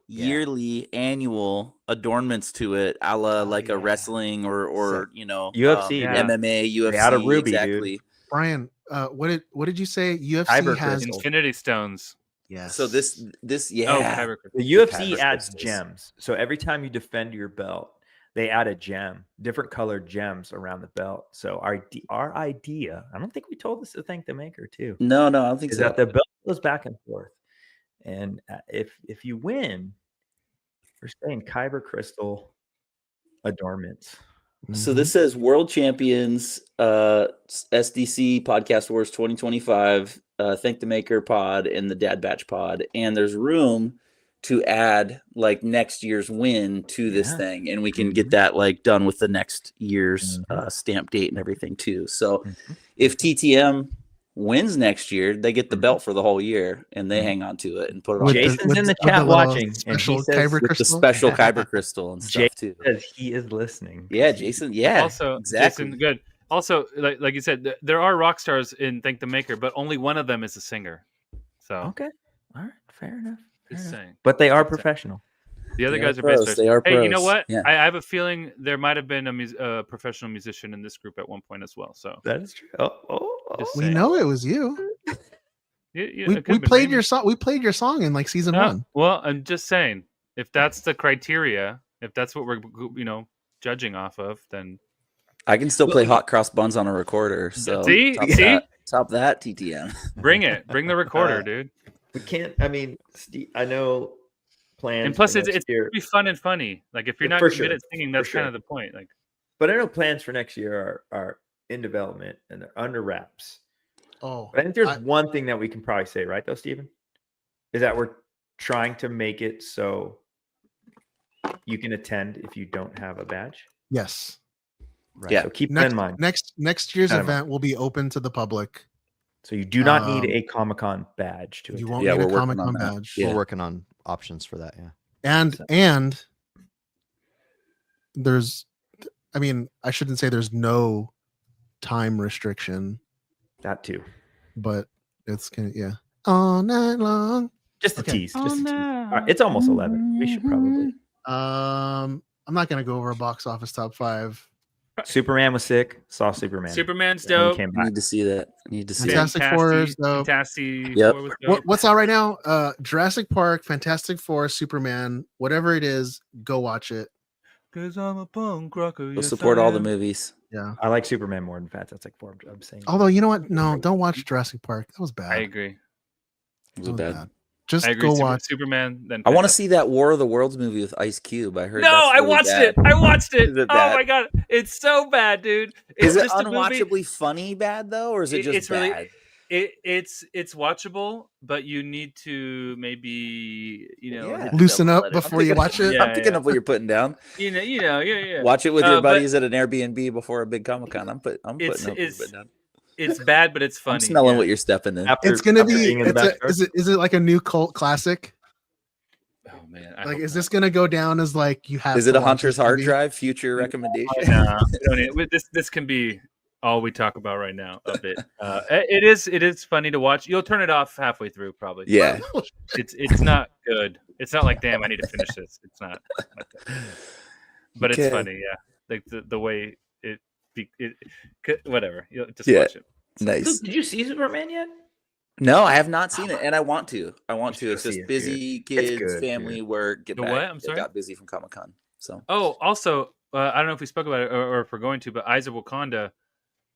yearly annual adornments to it, a la like a wrestling or UFC, MMA, UFC. Out of Ruby, exactly. Dude. Brian, what did you say? UFC has Infinity Stones. Yes. So this the UFC adds gems. So every time you defend your belt, they add a gem, different colored gems around the belt. So our idea, I don't think we told this to Thank the Maker too. No, I don't think is so. that the belt goes back and forth, and if you win, we're saying Kyber crystal adornments. So this says World Champions, SDC Podcast Wars 2025, Thank the Maker pod and the Dad Batch pod, and there's room to add like next year's win to this thing, and we can get that like done with the next year's stamp date and everything too. So if TTM wins next year, they get the belt for the whole year and they hang on to it and put it on. Jason's in the chat watching, and he says with the special Kyber crystal and stuff too. Says he is listening. Yeah, Jason. Yeah, also exactly. Jason, good. Also, like you said, there are rock stars in Thank the Maker, but only one of them is a singer. So okay, all right, fair enough. Just saying. But they are professional. The other guys are pros. bass They are pros. Hey, you know pros. what? Yeah. I have a feeling there might have been a professional musician in this group at one point as well. So that is true. We know it was you. We played your song. We played your song in like season 1. Well, I'm just saying, if that's the criteria, if that's what we're judging off of, then I can still play Hot Cross Buns on a recorder. So top that TTM. Bring it. Bring the recorder, dude. We can't. I mean, Steve, I know plans. And plus, for it's next it's year. be fun and funny. Like if you're Yeah, not for good sure, at singing, for that's kind sure. of the point. Like, But I know plans for next year are in development and they're under wraps. Oh, But I think there's one thing that we can probably say, right, though, Steven? Is that we're trying to make it so you can attend if you don't have a badge. yes. Right. Yeah. So keep that in mind. Next year's Keep that in event will be open to the public. So you do not need Um, a Comic-Con badge to You attend. won't Yeah, need a we're working Comic-Con on that. badge. Yeah. We're working on options for that. Yeah. And there's, I mean, I shouldn't say there's no time restriction, That too. but it's gonna all night long. Just a Okay. tease. Just a tease. All right, it's almost 11. We should probably. I'm not gonna go over a box office top 5. Superman was sick. Saw Superman. Superman's when he dope. came I back. need to see that. I need to see it. Fantastic Four is dope. Fantastic Yep. Four was dope. What's out right now? Jurassic Park, Fantastic Four, Superman, whatever it is, go watch it. Cause I'm a punk rocker. We'll yes, support I all the am. movies. Yeah. I like Superman more than Fantastic Four. I'm saying. Although you know what? No, don't watch Jurassic Park. That was bad. I agree. It was bad. Just I agree. go watch. Superman. Then I want to Fantastic- see that War of the Worlds movie with Ice Cube. I heard. No, that's I really watched bad. it. I watched it. Is it Oh bad? my god, it's so bad, dude. It's Is it just a movie. unwatchably funny bad though, or is it just It's really- bad? It's watchable, but you need to maybe Yeah. hit the Loosen double up letter. before you watch it. Yeah, I'm picking yeah. up what you're putting down. Yeah. Watch it with your but buddies at an Airbnb before a big Comic Con. I'm putting up what you're putting down. It's bad, but it's funny. I'm smelling yeah. what you're stepping in. It's gonna be. Is it like a new cult classic? Oh man, Like, is this gonna go down as like you have? Is it to a watch Hunter's this hard movie? drive? Future recommendation? No, we don't need- this can be all we talk about right now a bit. It is funny to watch. You'll turn it off halfway through probably. Yeah. It's not good. It's not like damn I need to finish this. It's not like that. But Okay. it's funny, yeah. Like the way whatever. You'll just Yeah. watch it. Nice. Did you see Superman yet? No, I have not seen it, and I want to. should It's see just it, busy dude. It's kids, good, family, dude. work. Get The back. what? I'm It sorry? got busy from Comic Con. So Oh, also, I don't know if we spoke about it or if we're going to, but Eyes of Wakanda,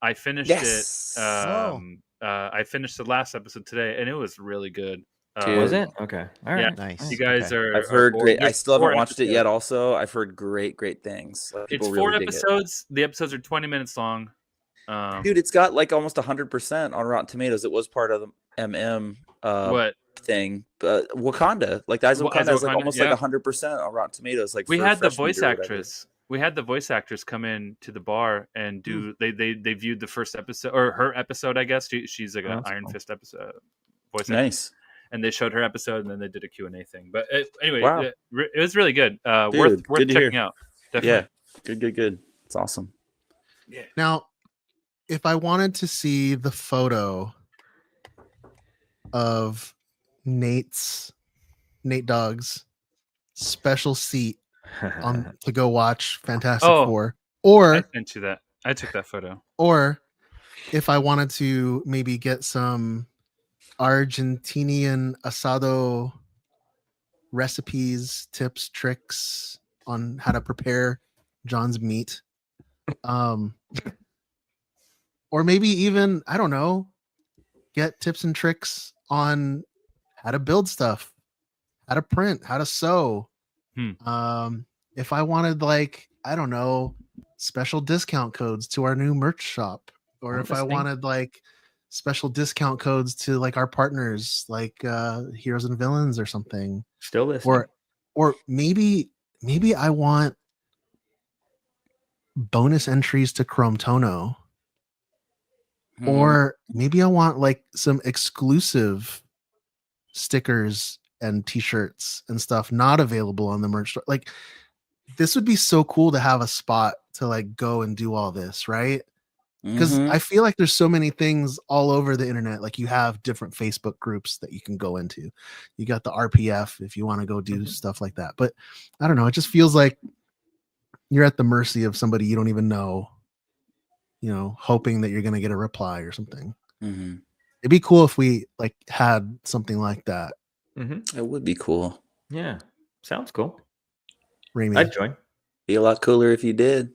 I finished Yes. it. I finished the last episode today, and it was really good. Dude. Was it? Okay. All right. Yeah. Nice. You guys Okay. are. I've heard great. I there's still haven't 4 watched it yet. episodes. Also, I've heard great things. Like, It's people 4 really dig it. episodes. The episodes are 20 minutes long. Dude, it's got like almost 100% on Rotten Tomatoes. It was part of the MM what thing, but Wakanda, like the Eyes of Well, Eyes Wakanda, of has like Wakanda, almost yeah. like 100% on Rotten Tomatoes. Like we for had the fresh meat voice or whatever. actress. We had the voice actress come in to the bar and do. They viewed the first episode or her episode. I guess she's like Oh, an that's Iron cool. Fist episode voice actress. Nice. And they showed her episode, and then they did a Q&A thing. But anyway, Wow. it was really good. Dude, Worth good to hear. checking out. Definitely. Yeah, good. It's awesome. Now, if I wanted to see the photo of Nate Dogg's special seat on to go watch Fantastic Oh. Four, I or sent you that. I took that photo. if I wanted to maybe get some Argentinian asado recipes, tips, tricks on how to prepare John's meat. Or maybe even, I don't know, get tips and tricks on how to build stuff, how to print, how to sew. If I wanted, like, I don't know, special discount codes to our new merch shop, or if I listening. wanted like special discount codes to like our partners, like Heroes and Villains or something, Still listening. or maybe I want bonus entries to Chrome Tono. Or maybe I want like some exclusive stickers and t-shirts and stuff not available on the merch store. Like, this would be so cool to have a spot to like go and do all this, right? Because Mhm. I feel like there's so many things all over the internet. Like, you have different Facebook groups that you can go into. You got the RPF if you want to go do stuff like that. But I don't know. It just feels like you're at the mercy of somebody you don't even know, hoping that you're going to get a reply or something. Mm-hmm. It'd be cool if we like had something like that. Mm-hmm. It would be cool. Yeah. Sounds cool. Rami, I'd join. Be a lot cooler if you did.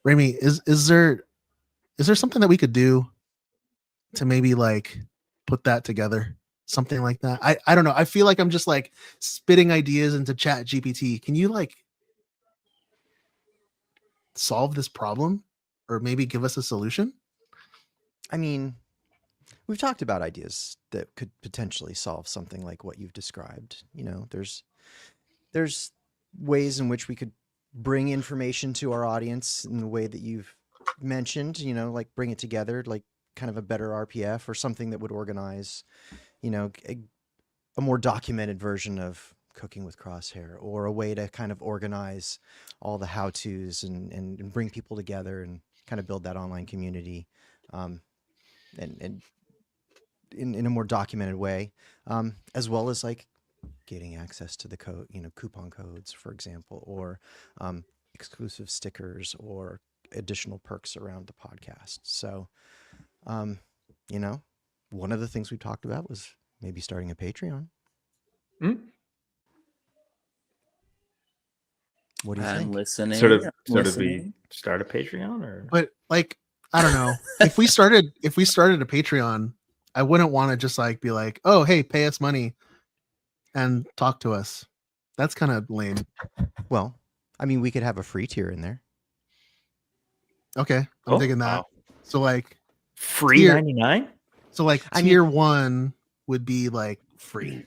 Rami, is there something that we could do to maybe like put that together? something like that. I don't know. I feel like I'm just like spitting ideas into Chat GPT. Can you like solve this problem or maybe give us a solution? I mean, we've talked about ideas that could potentially solve something like what you've described. You know, there's ways in which we could bring information to our audience in the way that you've mentioned, you know, like bring it together, like kind of a better RPF or something that would organize, you know, a more documented version of Cooking with Crosshair, or a way to kind of organize all the how-tos and bring people together and kind of build that online community, and in a more documented way, as well as like getting access to the code, you know, coupon codes, for example, or exclusive stickers or additional perks around the podcast. So, you know, one of the things we talked about was maybe starting a Patreon. What do you think? Listening. Sort of be start a Patreon, or But like, I don't know. if we started a Patreon, I wouldn't want to just like be like, oh, hey, pay us money and talk to us. That's kind of lame. Well, I mean, we could have a free tier in there. Okay, I'm thinking that. Wow. So like free 99. So like tier 1 would be like free.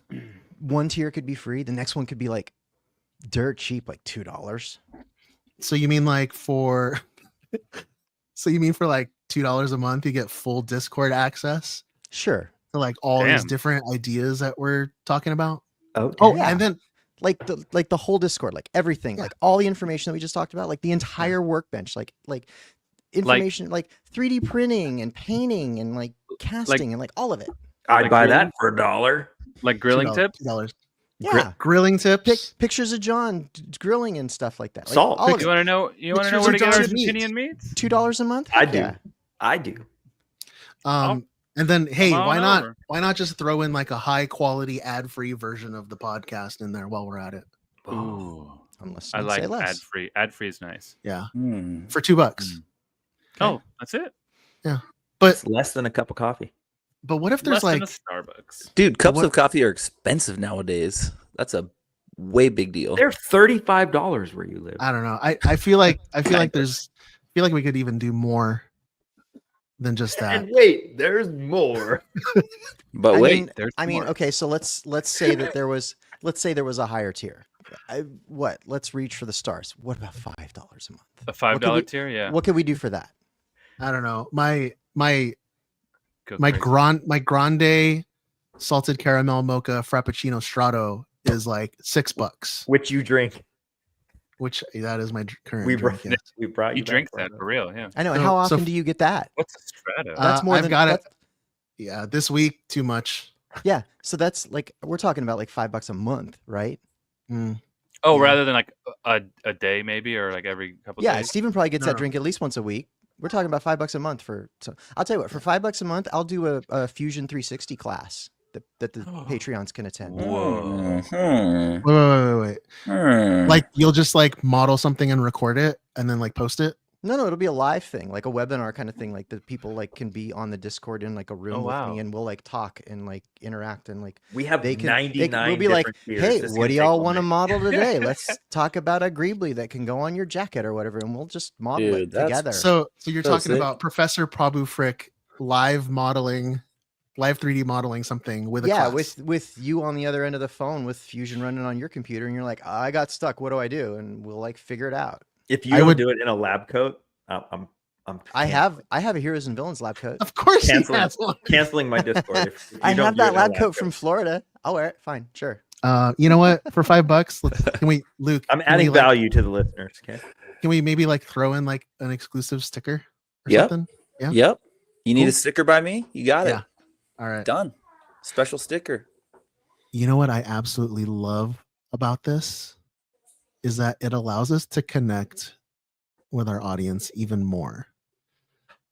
One tier could be free. The next one could be like dirt cheap, like $2. So you mean like for like $2 a month, you get full Discord access? Sure. So like all these Damn. different ideas that we're talking about. Okay. Oh, Yeah. and then like the whole Discord, like everything, like all the information that we just talked about, like the entire workbench, like information, like 3D printing and painting and like casting and like all of it. I'd Like buy grilling? that for $1. Like grilling $2. tips? $2. Yeah. Grilling tips. Pictures of John grilling and stuff like that. Like, Salt. all of You it. want to know? You want to know Pictures where to of get John's Argentinian meats? $2 a month? I do. Yeah. I do. And then hey, Come on why not over. just throw in like a high quality ad-free version of the podcast in there while we're at it? Ooh. I'm I listening. like Say less. ad free. Ad free is nice. Yeah. Hmm. For $2. Oh, that's it. But It's less than a cup of coffee. what if there's Less like than a Starbucks. Dude, cups What- of coffee are expensive nowadays. That's a way big deal. They're $35 where you live. I don't know. I feel like we could even do more than just that. And wait, there's more. But I wait, mean, there's I mean, more. okay, so let's say that there was a higher tier. Let's reach for the stars. What about $5 a month? A $5 we- tier, yeah. What could we do for that? I don't know. My Go my crazy. grande salted caramel mocha frappuccino strato is like $6, Which you drink. which that is my current We drink. brought, Yes. we brought You back drink one that of for real, yeah. I know. And So- how so often f- do you get that? What's a strata? That's more I've than got it. that's- Yeah, this week too much. Yeah. So that's like we're talking about like $5 a month, right? Mm. Oh, Yeah. rather than like a day maybe, or like every couple Yeah. days. Stephen probably gets No, that no. drink at least once a week. We're talking about $5 a month for. So I'll tell you what. For $5 a month, I'll do a Fusion 360 class that the Patreons can attend. Whoa. Wait. Like you'll just like model something and record it and then like post it. No, it'll be a live thing, like a webinar kind of thing. Like the people like can be on the Discord in like a room Oh, with wow. me, and we'll like talk and like interact and like We have they can. 99 We'll be like, different beers. hey, This is what gonna do take y'all all want to night." model today? Let's talk about a Greebly that can go on your jacket or whatever, and we'll just model Dude, it that's together. So you're So talking sick. about Professor Prabhu Frick live 3D modeling something with a yeah, class. with you on the other end of the phone with Fusion running on your computer, and you're like, I got stuck. What do I do? And we'll like figure it out. If you I don't would- do it in a lab coat, I'm I have a Heroes and Villains lab coat. Of course he canceling, has one. canceling my Discord. If you I don't have do it that in a lab coat from Florida. I'll wear it. Fine, sure. You know what? For $5, can we, Luke? I'm can we, adding like, value to the listeners. Okay. Can we maybe like throw in like an exclusive sticker or Yep. something? Yeah. Yep. You need Cool. a sticker by me? You got Yeah. it. All right. Done. Special sticker. You know what I absolutely love about this is that it allows us to connect with our audience even more.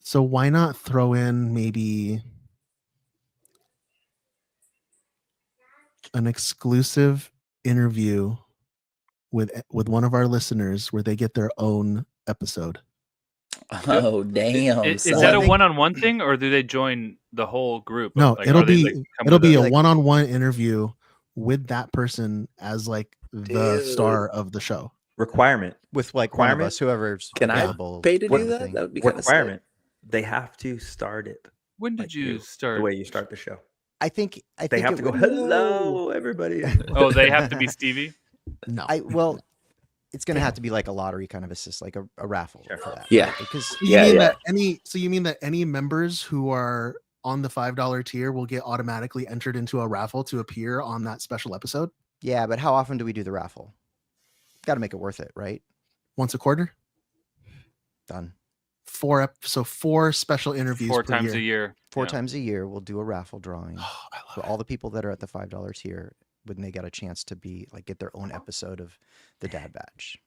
So why not throw in maybe an exclusive interview with one of our listeners where they get their own episode? Oh damn! Is son. that a one-on-one thing, or do they join the whole group? No, Like, it'll are they, be like, come it'll with be us? a one-on-one interview with that person as like the Dude. star of the show. Requirement. With like one of Requirement? us, whoever's Can I available. pay to kind do of that? thing. That would be kind of Requirement. They have to start it. When did like you start? The way you start the show. I think They have it to go, would- hello, everybody. Oh, they have to be Stevie. No, well, it's gonna have to be like a lottery kind of assist, like a raffle Sure. for that. Yeah. right? Because you mean that any members who are on the $5 tier will get automatically entered into a raffle to appear on that special episode yeah, but how often do we do the raffle? Got to make it worth it, right? once a quarter? Done. 4 special interviews 4 per times year. a year. Four Yeah. times a year, we'll do a raffle drawing Oh, I love for all the people that are at the $5 tier when they get a chance to be like get their own episode of the Dad Batch.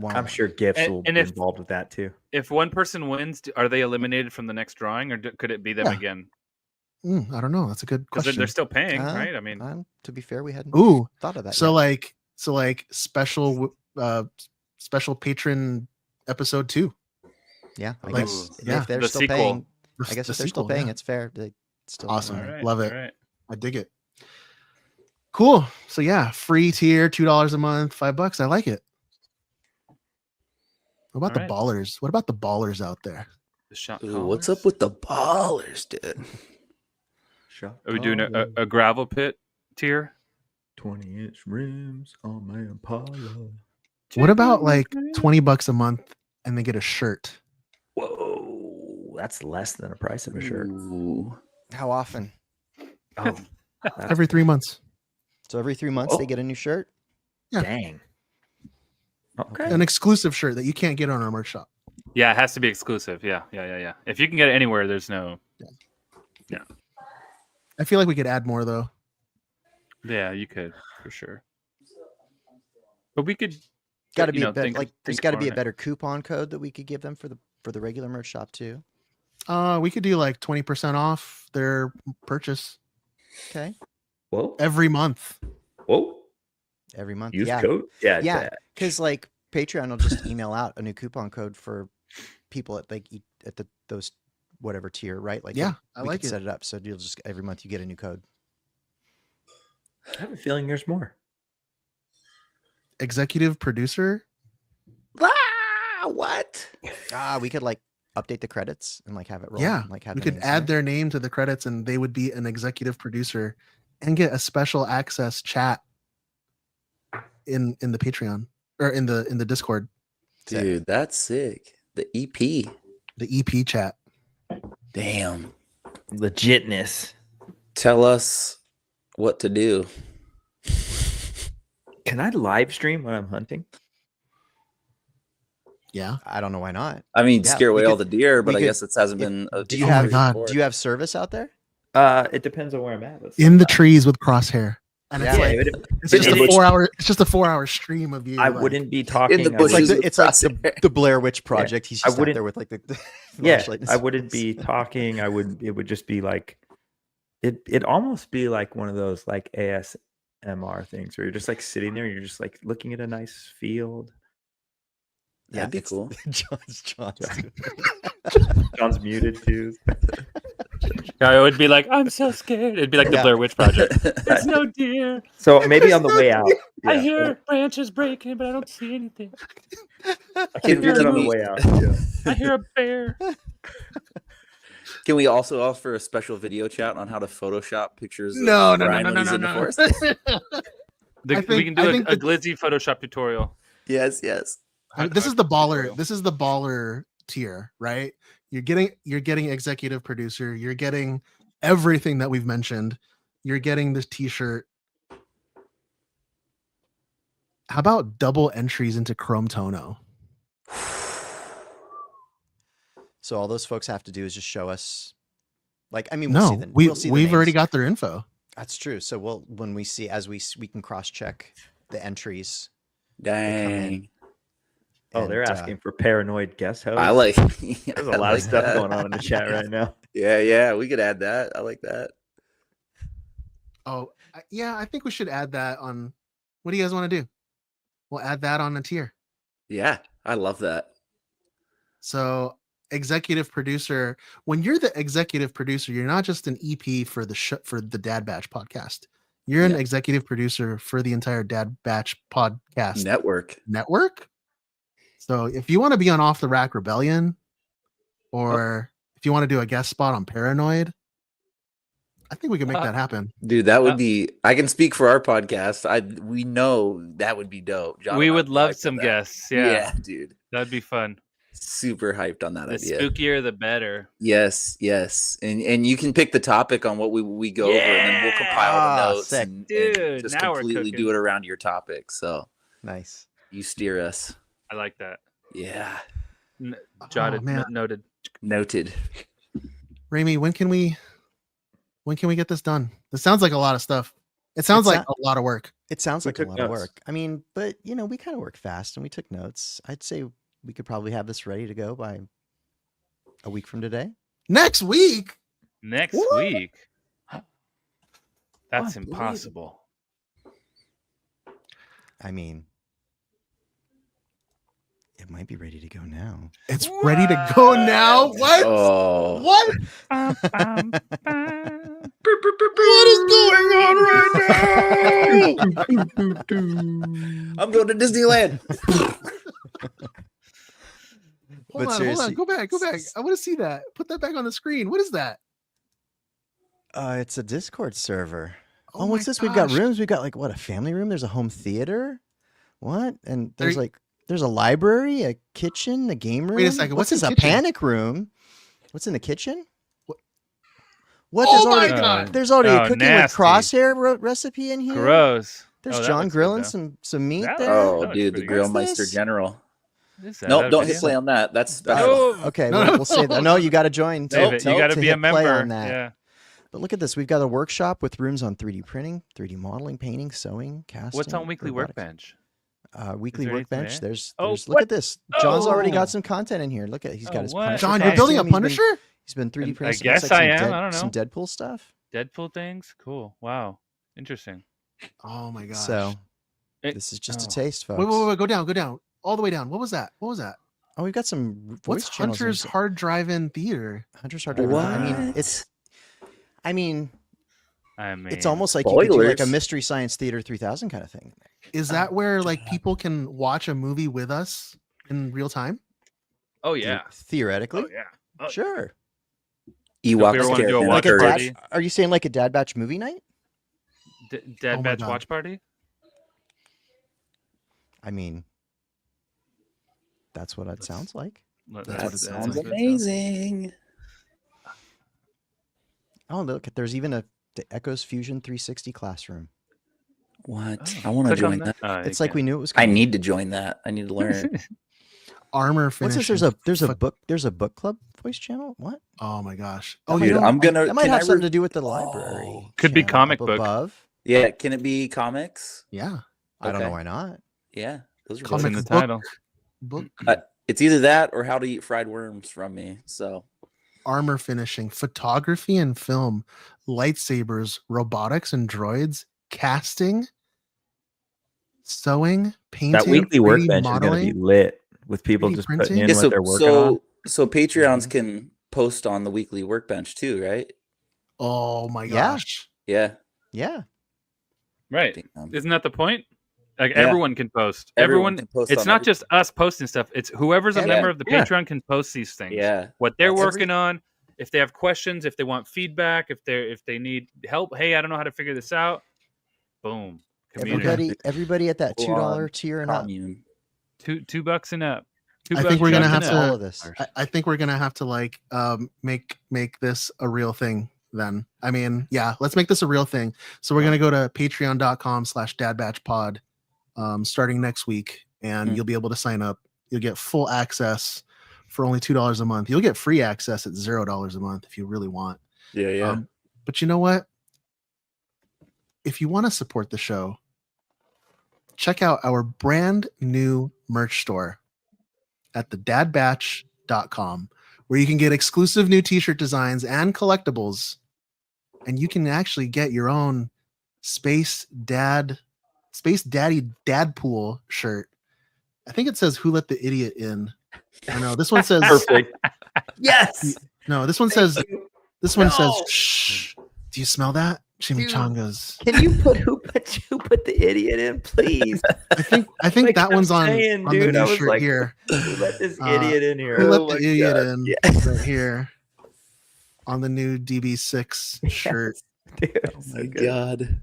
I'm sure gifts And- will and be if- involved with that too. If one person wins, are they eliminated from the next drawing, or could it be them Yeah. again? I don't know. That's a good Because question. they're still paying, right? I mean, to be fair, we hadn't Ooh, thought of that. so yet. like special patron episode 2. Yeah, I like, guess yeah. if they're The still sequel. paying, I guess The if they're still sequel, paying, yeah. it's fair. They still Awesome. all right, Love it. all right. I dig it. Cool. So yeah, free tier, $2 a month, $5. I like it. What about the All right. ballers? What about the ballers out there? The shot Ooh, what's callers? up with the ballers, dude? Are we doing a gravel pit tier? 20-inch rims on my Impala. What about like $20 a month and they get a shirt? Whoa, that's less than the price of a shirt. Ooh. How often? Oh, Every 3 months. So every 3 months they Oh. get a new shirt. Yeah. dang. Okay. An exclusive shirt that you can't get on our merch shop. Yeah, it has to be exclusive. Yeah. If you can get it anywhere, there's no. I feel like we could add more though. Yeah, you could for sure. But we could. Got to you be know, a better, think- like there's think got to more be a on it. better coupon code that we could give them for the regular merch shop too. We could do like 20% off their purchase Okay, Whoa. every month. Whoa. every month. Use yeah, code? Yeah. yeah. Because like Patreon will just email out a new coupon code for people at like at those whatever tier, right? Like Yeah, I we like could it. set it up so you'll just every month you get a new code. I have a feeling there's more. Executive producer. What? We could like update the credits and like have it roll. Yeah, and, like have we their could names in add there. their name to the credits and they would be an executive producer and get a special access chat in the Patreon or in the Discord, Dude, that's sick. The EP. the EP chat. Damn. Legitness. Tell us what to do. Can I live stream when I'm hunting? Yeah. I don't know why not. I mean, Yeah, scare away we all could- the deer, but we I could- guess it hasn't been. Do you Oh my have God. do you have service out there? It depends on where I'm at. In the trees with crosshair. And it's Yeah, like it's just in a the bush. 4-hour. It's just a 4-hour stream of you. I like- wouldn't be talking. In the I It's like bushes. wouldn't- the, it's like the Blair Witch Project. He's I just out wouldn't- there with like the yeah, flashlight in I his wouldn't face. be talking. It would just be like it'd almost be like one of those like ASMR things where you're just like sitting there, you're just like looking at a nice field. That'd be it's- cool. John's. John's muted too. Yeah, it would be like, I'm so scared. It'd be like the Yeah. Blair Witch Project. There's no deer. So maybe on the way out. I yeah. hear branches breaking, but I don't see anything. I can do that on the way out. Yeah. I hear a bear. Can we also offer a special video chat on how to Photoshop pictures? of No, no, no, Brian no, when no, he's no, in the no. forest? We I can do think a glizzy Photoshop tutorial. Yes. This is the baller. This is the baller tier, right? You're getting executive producer. You're getting everything that we've mentioned. You're getting this T-shirt. How about double entries into Chrome Tono? So all those folks have to do is just show us. Like, I mean, we'll see No, the, we we'll see the we've already names. got their info. That's true. So when we see as we can cross check the entries. Dang. Oh, they're and, asking for paranoid guest host. I like. There's a lot of stuff going on in the chat right now. Yeah. We could add that. I like that. Oh, yeah, I think we should add that on. What do you guys want to do? We'll add that on a tier. Yeah, I love that. So executive producer. When you're the executive producer, you're not just an EP for the Dad Batch podcast. You're an executive producer for the entire Dad Batch podcast network. So if you want to be on Off the Rack Rebellion, or if you want to do a guest spot on Paranoid, I think we can make that happen. Dude, that would be, I can speak for our podcast. We know that would be dope. John we would love some guests. Yeah, dude. That'd be fun. Super hyped on that the idea. The spookier, the better. Yes. And you can pick the topic on what we go over, and then we'll compile the notes and just completely do it around your topic. So nice. You steer us. I like that. Yeah. Jotted. Noted. Rami, when can we get this done? This sounds like a lot of stuff. It sounds like a lot of work. It sounds like a lot of work. I mean, but we kind of worked fast and we took notes. I'd say we could probably have this ready to go by a week from today. Next week? Next week? That's impossible. I mean, it might be ready to go now. It's ready to go now? What? Oh. What? What is going on right now? I'm going to Disneyland. Hold on. Go back. I want to see that. Put that back on the screen. What is that? It's a Discord server. Oh, what's this? Gosh. We've got rooms. We've got like a family room. There's a home theater. What? And there's there's a library, a kitchen, a game room. Wait a second. What's this? A panic room? What's in the kitchen? What? There's already a cooking with crosshair recipe in here. Gross. There's John grilling some meat there. Oh, dude, the Grillmeister General. Nope, don't hit play on that. That's special. Okay, we'll say that. No, you got to join. David, you got to be a member on that. Yeah. But look at this. We've got a workshop with rooms on 3D printing, 3D modeling, painting, sewing, casting. What's on Weekly Workbench? Weekly Workbench. There's look at this. John's already got some content in here. Look at he's got his Punisher. John, you're building a Punisher? He's been 3D printing. I guess I am. I don't know. Some Deadpool stuff. Deadpool things. Cool. Wow. Interesting. Oh my gosh. So this is just a taste, folks. Wait. Go down. All the way down. What was that? Oh, we've got some voice channels. Hunter's Hard Drive-In Theater? Hunter's Hard Drive-In. I mean, it's almost like you could do like a Mystery Science Theater 3000 kind of thing. Is that where like people can watch a movie with us in real time? Oh yeah. Theoretically. Oh yeah. Sure. Ewoks. Are you saying like a Dad Batch movie night? Dad Batch watch party? I mean, that's what it sounds like. That sounds amazing. Oh, look! There's even the Echoes Fusion 360 classroom. What? I want to join that. It's like we knew it was coming. I need to join that. I need to learn. Armor finishing. What's this? There's a book club voice channel. What? Oh my gosh! Oh, dude, that might have something to do with the library. Could be comic book. Above. Yeah, can it be comics? Yeah. I don't know why not. Yeah, those are comic in the title. Book. It's either that or How to Eat Fried Worms from me. So. Armor finishing, photography and film, lightsabers, robotics and droids, casting, sewing, painting. That Weekly Workbench is going to be lit with people just putting in what they're working on. So Patreons can post on the Weekly Workbench too, right? Oh my gosh! Yeah. Right. Isn't that the point? Like everyone can post. Everyone can post. It's not just us posting stuff. It's whoever's a member of the Patreon can post these things. Yeah. What they're working on. If they have questions, if they want feedback, if they need help, hey, I don't know how to figure this out. Boom. Everybody at that $2 tier and up. $2 and up. I think we're gonna have to. All of this. I think we're gonna have to like make this a real thing. Then I mean, yeah, let's make this a real thing. So we're gonna go to patreon.com/dadbatchpod. Starting next week, and you'll be able to sign up. You'll get full access for only $2 a month. You'll get free access at $0 a month if you really want. Yeah. But you know what? If you want to support the show, check out our brand new merch store at thedadbatch.com, where you can get exclusive new t-shirt designs and collectibles, and you can actually get your own Space Daddy Dadpool shirt. I think it says "Who Let the Idiot In." I know this one says perfect. Yes. No, this one says. This one says. Shh. Do you smell that? Chimichangas. Can you put who put the idiot in, please? I think Like that I'm one's on saying, the dude, I new was shirt like, here. Who let this idiot in here? Who let Oh the my idiot God. in Yeah. right here on the new DB6 shirt? Dude, Oh so my good. God.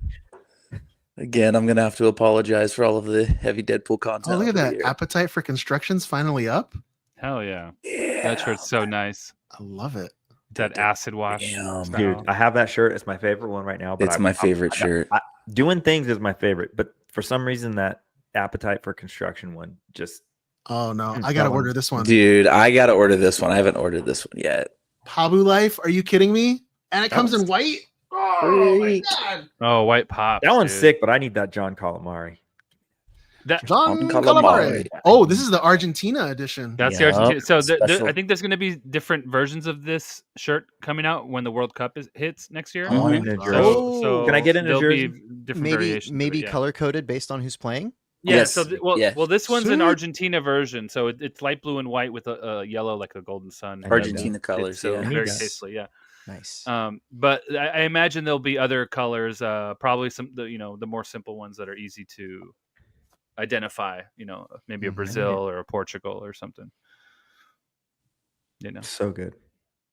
Again, I'm gonna have to apologize for all of the heavy Deadpool content. Oh, look at over the that! year. Appetite for Construction's finally up. Hell yeah. Yeah. That shirt's so nice. I love it. That acid wash. Damn. style. Dude, I have that shirt. It's my favorite one right now. But It's my favorite shirt. Doing things is my favorite, but for some reason that Appetite for Construction one just Oh no, I That gotta one- order this one. Dude, I gotta order this one. I haven't ordered this one yet. Pabu Life? Are you kidding me? And it comes in one's- white. Oh my god! Oh, white pop. that one's dude. sick, but I need that John Calamari. That, John Calamari. Calamari. Oh, this is the Argentina edition. that's Yeah. the Argentina. So Special. I think there's going to be different versions of this shirt coming out when the World Cup hits next year. I want it Mhm. in a Oh. jersey. So Can I get in a there'll jersey? be different Maybe variations. of it, yeah. color coded based on who's playing. Yeah. Yes, So yeah. well, this one's an Sweet. Argentina version, so it's light blue and white with a yellow like a golden sun. and then Argentina it's, colors, yeah, yeah. very Nice. tastefully. Yeah. Nice. But I imagine there'll be other colors. Probably the more simple ones that are easy to identify. Maybe a Brazil or a Portugal or something. So good.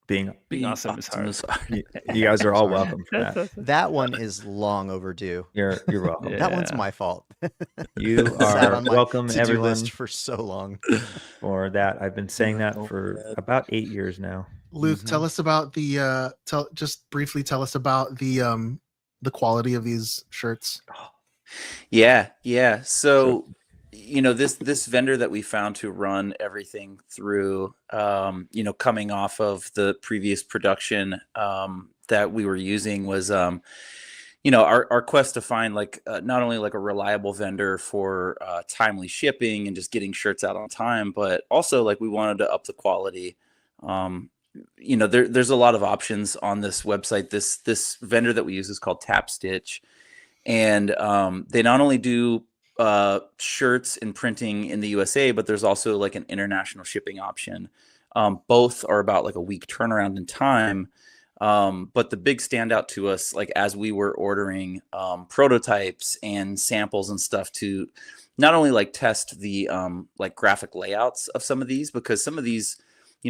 Being awesome is hard. you guys are all welcome for that. That one is long overdue. You're welcome. Yeah. That one's my fault. You Sat are on my welcome, to-do everyone, list for so long. for that. I've been saying that for about 8 years now. Luth, tell us about the just briefly tell us about the quality of these shirts. Yeah. So, this vendor that we found to run everything through, coming off of the previous production that we were using was, our quest to find not only like a reliable vendor for timely shipping and just getting shirts out on time, but also like we wanted to up the quality. There's a lot of options on this website. This vendor that we use is called Tap Stitch, and they not only do shirts and printing in the USA, but there's also like an international shipping option. Both are about like a week turnaround in time. But the big standout to us, like as we were ordering prototypes and samples and stuff to not only like test the like graphic layouts of some of these, because some of these,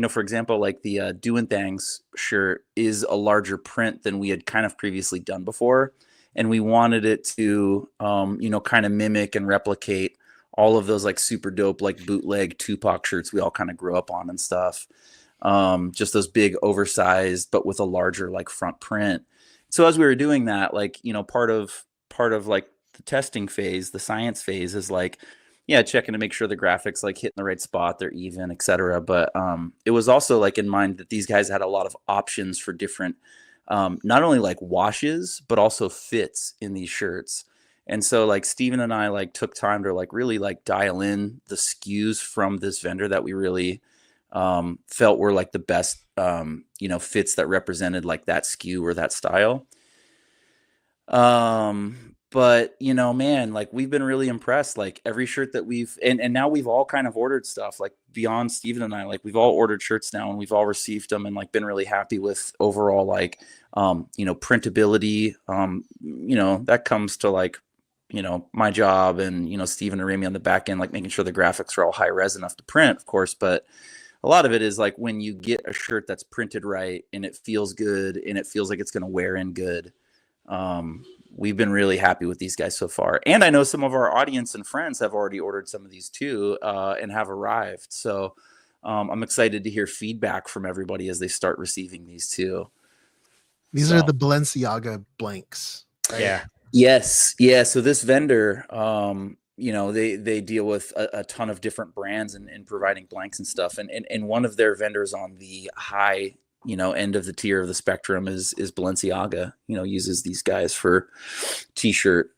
for example, like the Doing Things shirt is a larger print than we had kind of previously done before. And we wanted it to, kind of mimic and replicate all of those like super dope, like bootleg Tupac shirts we all kind of grew up on and stuff. Just those big oversized, but with a larger like front print. So as we were doing that, like, part of like the testing phase, the science phase is like, checking to make sure the graphics like hitting the right spot, they're even, etc. But it was also like in mind that these guys had a lot of options for different not only like washes, but also fits in these shirts. And so like Steven and I like took time to like really like dial in the SKUs from this vendor that we really felt were like the best, fits that represented like that SKU or that style. But man, like we've been really impressed. Like every shirt that we've and now we've all kind of ordered stuff like beyond Steven and I, like we've all ordered shirts now and we've all received them and like been really happy with overall like printability. That comes to like, my job and Steven and Remy on the back end, like making sure the graphics are all high res enough to print, of course, but a lot of it is like when you get a shirt that's printed right and it feels good and it feels like it's going to wear in good. We've been really happy with these guys so far. And I know some of our audience and friends have already ordered some of these too, and have arrived. So I'm excited to hear feedback from everybody as they start receiving these too. These are the Balenciaga blanks. Right? Yeah. Yes. Yeah. So this vendor, they deal with a ton of different brands and providing blanks and stuff. And one of their vendors on the high, end of the tier of the spectrum is Balenciaga, uses these guys for t-shirt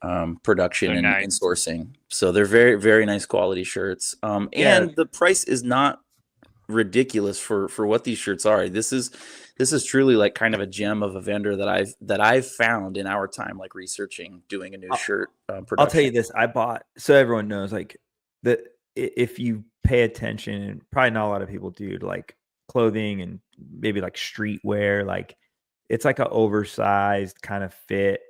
production and sourcing. So they're very, very nice quality shirts. And the price is not ridiculous for what these shirts are. This is truly like kind of a gem of a vendor that I've found in our time, like researching, doing a new shirt production. I'll tell you this, I bought, so everyone knows, like that if you pay attention, and probably not a lot of people do, like clothing and maybe like streetwear. Like it's like an oversized kind of fit.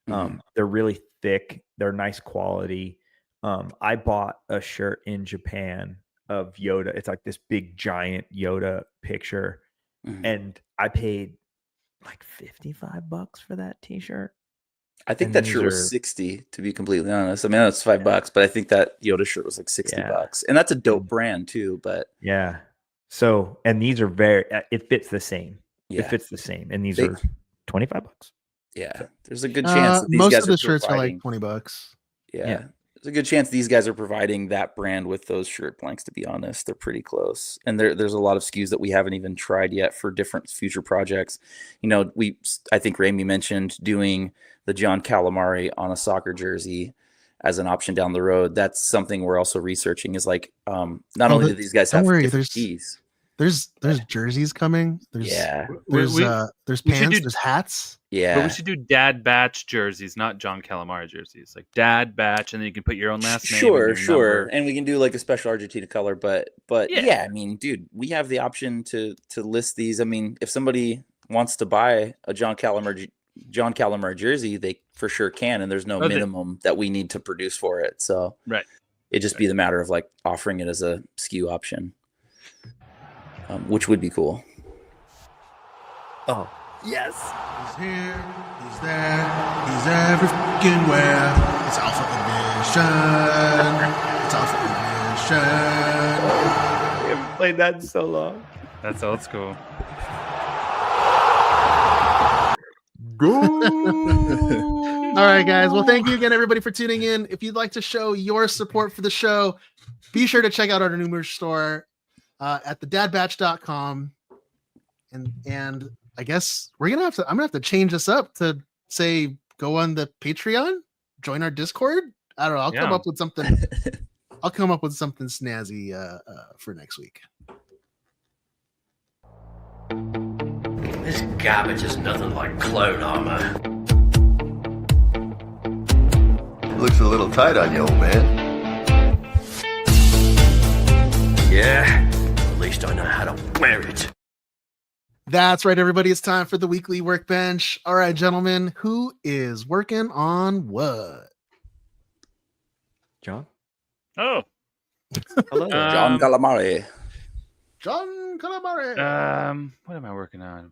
They're really thick. They're nice quality. I bought a shirt in Japan of Yoda. It's like this big giant Yoda picture. And I paid like $55 for that t-shirt. I think that shirt was 60, to be completely honest. I mean, that's $5, but I think that Yoda shirt was like $60. And that's a dope brand too, but yeah. So, and these are it fits the same. Yeah. It fits the same. And these are $25. Yeah. There's a good chance that these most guys of the are shirts are like providing- $20. Yeah. There's a good chance these guys are providing that brand with those shirt blanks, to be honest. They're pretty close. And there's a lot of SKUs that we haven't even tried yet for different future projects. You know, I think Ramey mentioned doing the John Calamari on a soccer jersey as an option down the road. That's something we're also researching, is like, not only do these guys have different keys. There's jerseys coming. There's pants, there's hats. Yeah. But we should do Dad Batch jerseys, not John Calamari jerseys. Like Dad Batch, and then you can put your own last name. Sure. And we can do like a special Argentina color, but yeah, I mean, dude, we have the option to list these. I mean, if somebody wants to buy a John Calamari jersey, they for sure can, and there's no minimum that we need to produce for it. So it'd just be the matter of like offering it as a SKU option. Which would be cool. Oh, yes. He's here, he's there, he's every fucking where. It's Alpha Ignition. It's Alpha Ignition. We haven't played that in so long. That's old school. All right, guys. Well, thank you again, everybody, for tuning in. If you'd like to show your support for the show, be sure to check out our new merch store at thedadbatch.com. And I guess I'm gonna have to change this up to say go on the Patreon, join our Discord. I don't know. I'll come up with something. I'll come up with something snazzy for next week. This garbage is nothing like clone armor. Looks a little tight on you, old man. Yeah, at least I know how to wear it. That's right, everybody. It's time for the weekly workbench. All right, gentlemen, who is working on what? John? Oh. Hello. John Calamari. John Calamari. What am I working on?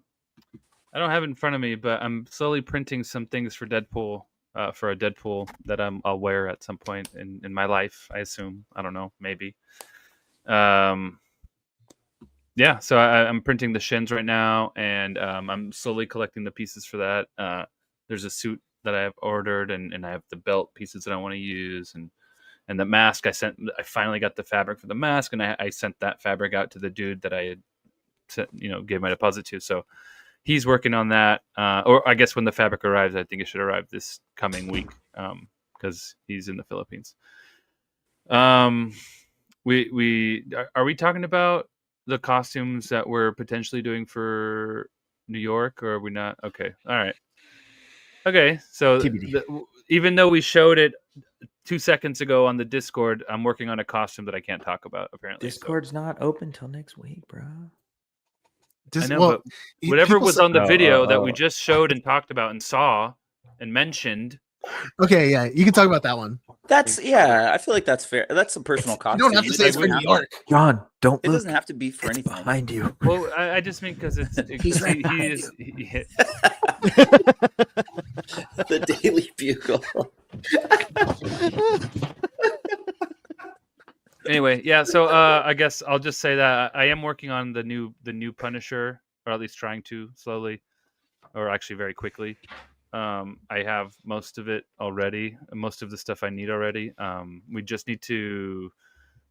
I don't have it in front of me, but I'm slowly printing some things for Deadpool, for a Deadpool that I'll wear at some point in my life, I assume. I don't know, maybe. Yeah, so I'm printing the shins right now, and I'm slowly collecting the pieces for that. There's a suit that I have ordered, and I have the belt pieces that I want to use, and the mask I finally got the fabric for the mask, and I sent that fabric out to the dude that I had gave my deposit to. So he's working on that, or I guess when the fabric arrives, I think it should arrive this coming week, because he's in the Philippines. We are we talking about the costumes that we're potentially doing for New York, or are we not? Okay, all right. Okay, so even though we showed it 2 seconds ago on the Discord, I'm working on a costume that I can't talk about. Apparently, Discord's not open till next week, bro. I know, but whatever was on the video that we just showed and talked about and saw and mentioned. Okay, yeah, you can talk about that one. I feel like that's fair. That's a personal costume. You don't have to say it's for New York. John, don't It look. doesn't have to be for anything. Behind you. Well, I just mean because it's He's right he is. The Daily Bugle. Anyway, yeah. So I guess I'll just say that I am working on the new Punisher, or at least trying to slowly, or actually very quickly. I have most of it already, most of the stuff I need already. We just need to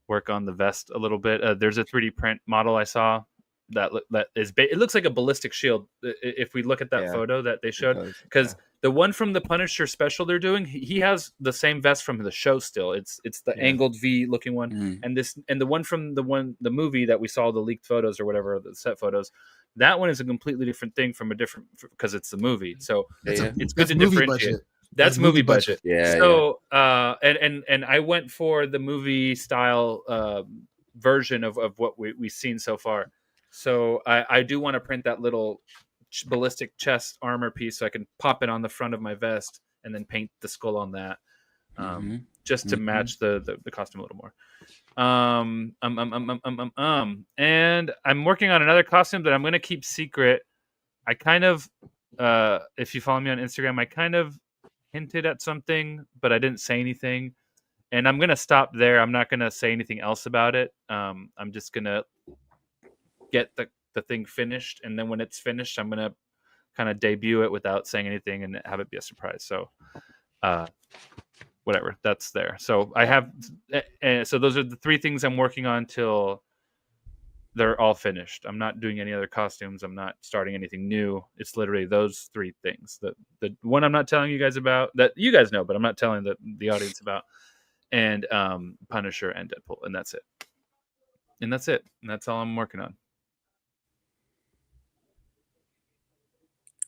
work on the vest a little bit. There's a 3D print model I saw that is it looks like a ballistic shield if we look at that photo that they showed, because the one from the Punisher special they're doing, he has the same vest from the show still. It's the angled V looking one, and the one from the movie that we saw, the leaked photos or whatever, the set photos. That one is a completely different thing from a different, because it's the movie. So it's good to differentiate. That's movie budget. Yeah. So and I went for the movie style version of what we've seen so far. So I do want to print that little ballistic chest armor piece so I can pop it on the front of my vest and then paint the skull on that, just to match the costume a little more. And I'm working on another costume that I'm going to keep secret. I kind of, if you follow me on Instagram, I kind of hinted at something, but I didn't say anything. And I'm going to stop there. I'm not going to say anything else about it. I'm just going to get the thing finished. And then when it's finished, I'm going to kind of debut it without saying anything and have it be a surprise. So, whatever, that's there. So I have, so those are the three things I'm working on till they're all finished. I'm not doing any other costumes. I'm not starting anything new. It's literally those three things. The one I'm not telling you guys about, that you guys know, but I'm not telling the audience about, and Punisher and Deadpool, and that's it. And that's all I'm working on.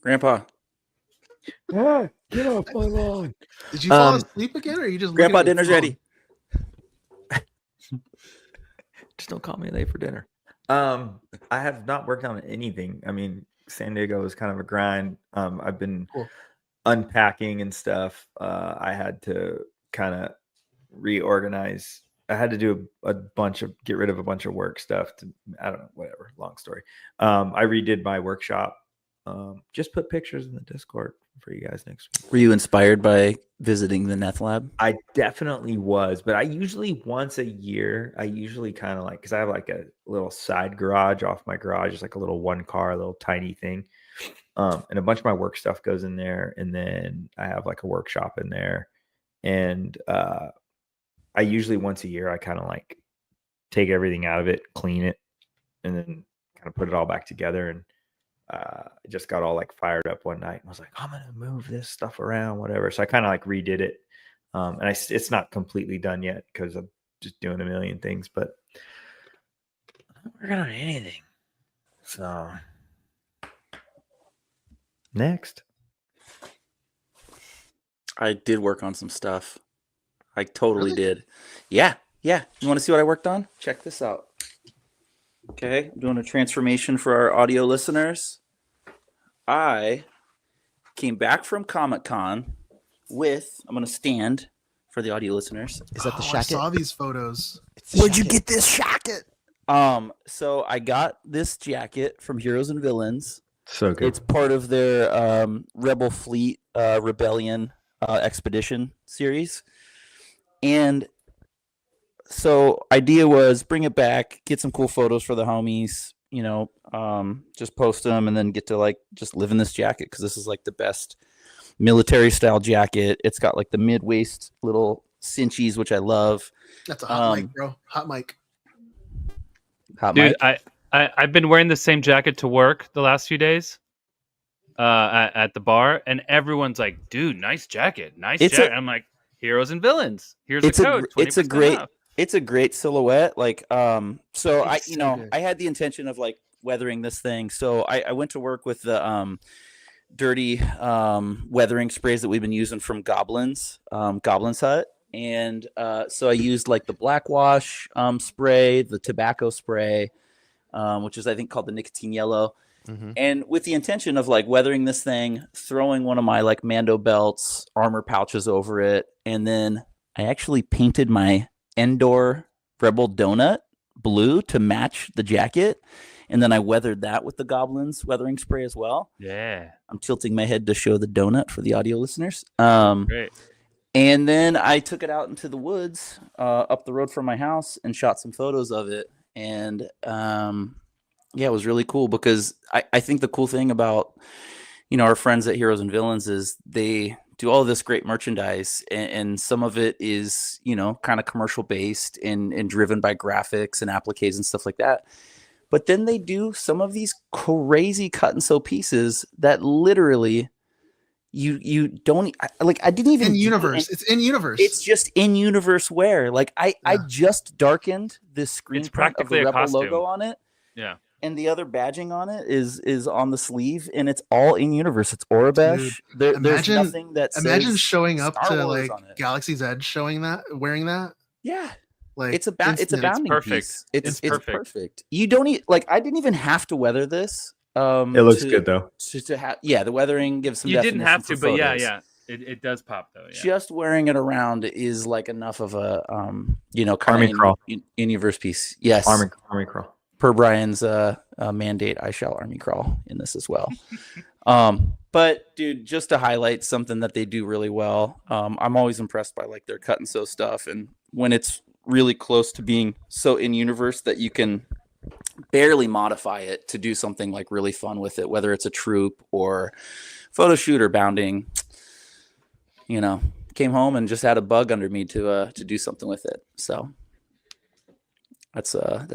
Grandpa. Ah, get off my lawn. Did you fall asleep again, or are you just Grandpa, dinner's ready. Just don't call me late for dinner. I have not worked on anything. I mean, San Diego is kind of a grind. I've been unpacking and stuff. I had to kind of reorganize. I had to do get rid of a bunch of work stuff. I don't know, whatever. Long story. I redid my workshop. Just put pictures in the Discord for you guys next week. Were you inspired by visiting the Neth Lab? I definitely was, but I usually once a year, kind of like, because I have like a little side garage off my garage, just like a little one car, little tiny thing. And a bunch of my work stuff goes in there. And then I have like a workshop in there. And I usually once a year, I kind of like take everything out of it, clean it, and then kind of put it all back together. And I just got all like fired up one night and was like, I'm gonna move this stuff around, whatever. So I kind of like redid it, and it's not completely done yet because I'm just doing a million things, but I'm not working on anything. So next, I did work on some stuff. I totally did. Yeah. You want to see what I worked on? Check this out. Okay, I'm doing a transformation for our audio listeners. I came back from Comic-Con with, I'm going to stand for the audio listeners. Is that the I shacket? saw these photos. Where'd you get this shacket? So I got this jacket from Heroes and Villains. So good. It's part of their Rebel Fleet Rebellion Expedition series. And so idea was bring it back, get some cool photos for the homies, just post them and then get to like just live in this jacket because this is like the best military style jacket. It's got like the mid-waist little cinchies, which I love. That's a hot mic, bro. Hot mic. Hot Dude, mic. I've been wearing the same jacket to work the last few days at the bar, and everyone's like, dude, nice jacket. Jacket. I'm like, Heroes and Villains. Here's a code. It's a great silhouette. Like, so I had the intention of like weathering this thing. So I went to work with the dirty weathering sprays that we've been using from Goblin's Hut. And so I used like the black wash spray, the tobacco spray, which is I think called the nicotine yellow. Mm-hmm. And with the intention of like weathering this thing, throwing one of my like Mando belts, armor pouches over it. And then I actually painted my Endor Rebel Donut blue to match the jacket. And then I weathered that with the Goblin's weathering spray as well. Yeah. I'm tilting my head to show the donut for the audio listeners. Great. And then I took it out into the woods up the road from my house and shot some photos of it. And it was really cool because I think the cool thing about, our friends at Heroes and Villains is they do all this great merchandise and some of it is, kind of commercial based and driven by graphics and appliques and stuff like that. But then they do some of these crazy cut and sew pieces that literally you don't like. I didn't even in universe. It's in universe. It's just in universe wear. Like I just darkened this screen print of the Rebel logo on it. Yeah. And the other badging on it is on the sleeve, and it's all in universe. It's Aurebesh. There's nothing that says imagine showing up Star to Wars like on it. Galaxy's Edge, wearing that. Yeah, Like it's a bounding perfect. piece. It's perfect. perfect. You don't need like I didn't even have to weather this. It looks good though. To have the weathering gives some. You didn't definition have to, for but photos. it does pop though. Yeah. Just wearing it around is like enough of a Army crawl. universe piece. Yes, Army crawl. Per Brian's mandate, I shall army crawl in this as well. But dude, just to highlight something that they do really well, I'm always impressed by like their cut and sew stuff, and when it's really close to being so in universe that you can barely modify it to do something like really fun with it, whether it's a troop or photo shoot or bounding. Came home and just had a bug under me to do something with it. So that's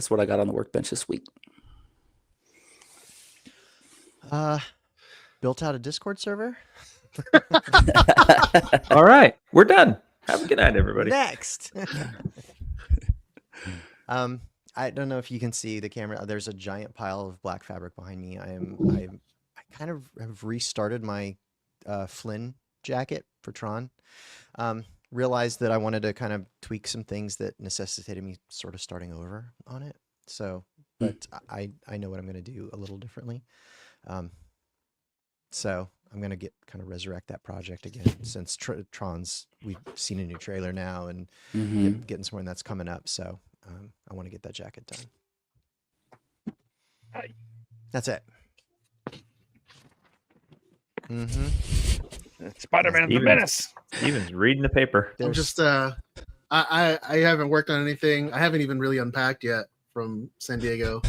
what I got on the workbench this week. Built out a Discord server. All right, we're done. Have a good night, everybody. Next. I don't know if you can see the camera. There's a giant pile of black fabric behind me. I kind of have restarted my Flynn jacket for Tron. Realized that I wanted to kind of tweak some things that necessitated me sort of starting over on it. So, but I know what I'm going to do a little differently. So I'm going to kind of resurrect that project again since Tron's, we've seen a new trailer now and getting somewhere that's coming up. So I want to get that jacket done. That's it. Spider-Man the Menace. Steven's reading the paper. I'm just I haven't worked on anything. I haven't even really unpacked yet from San Diego.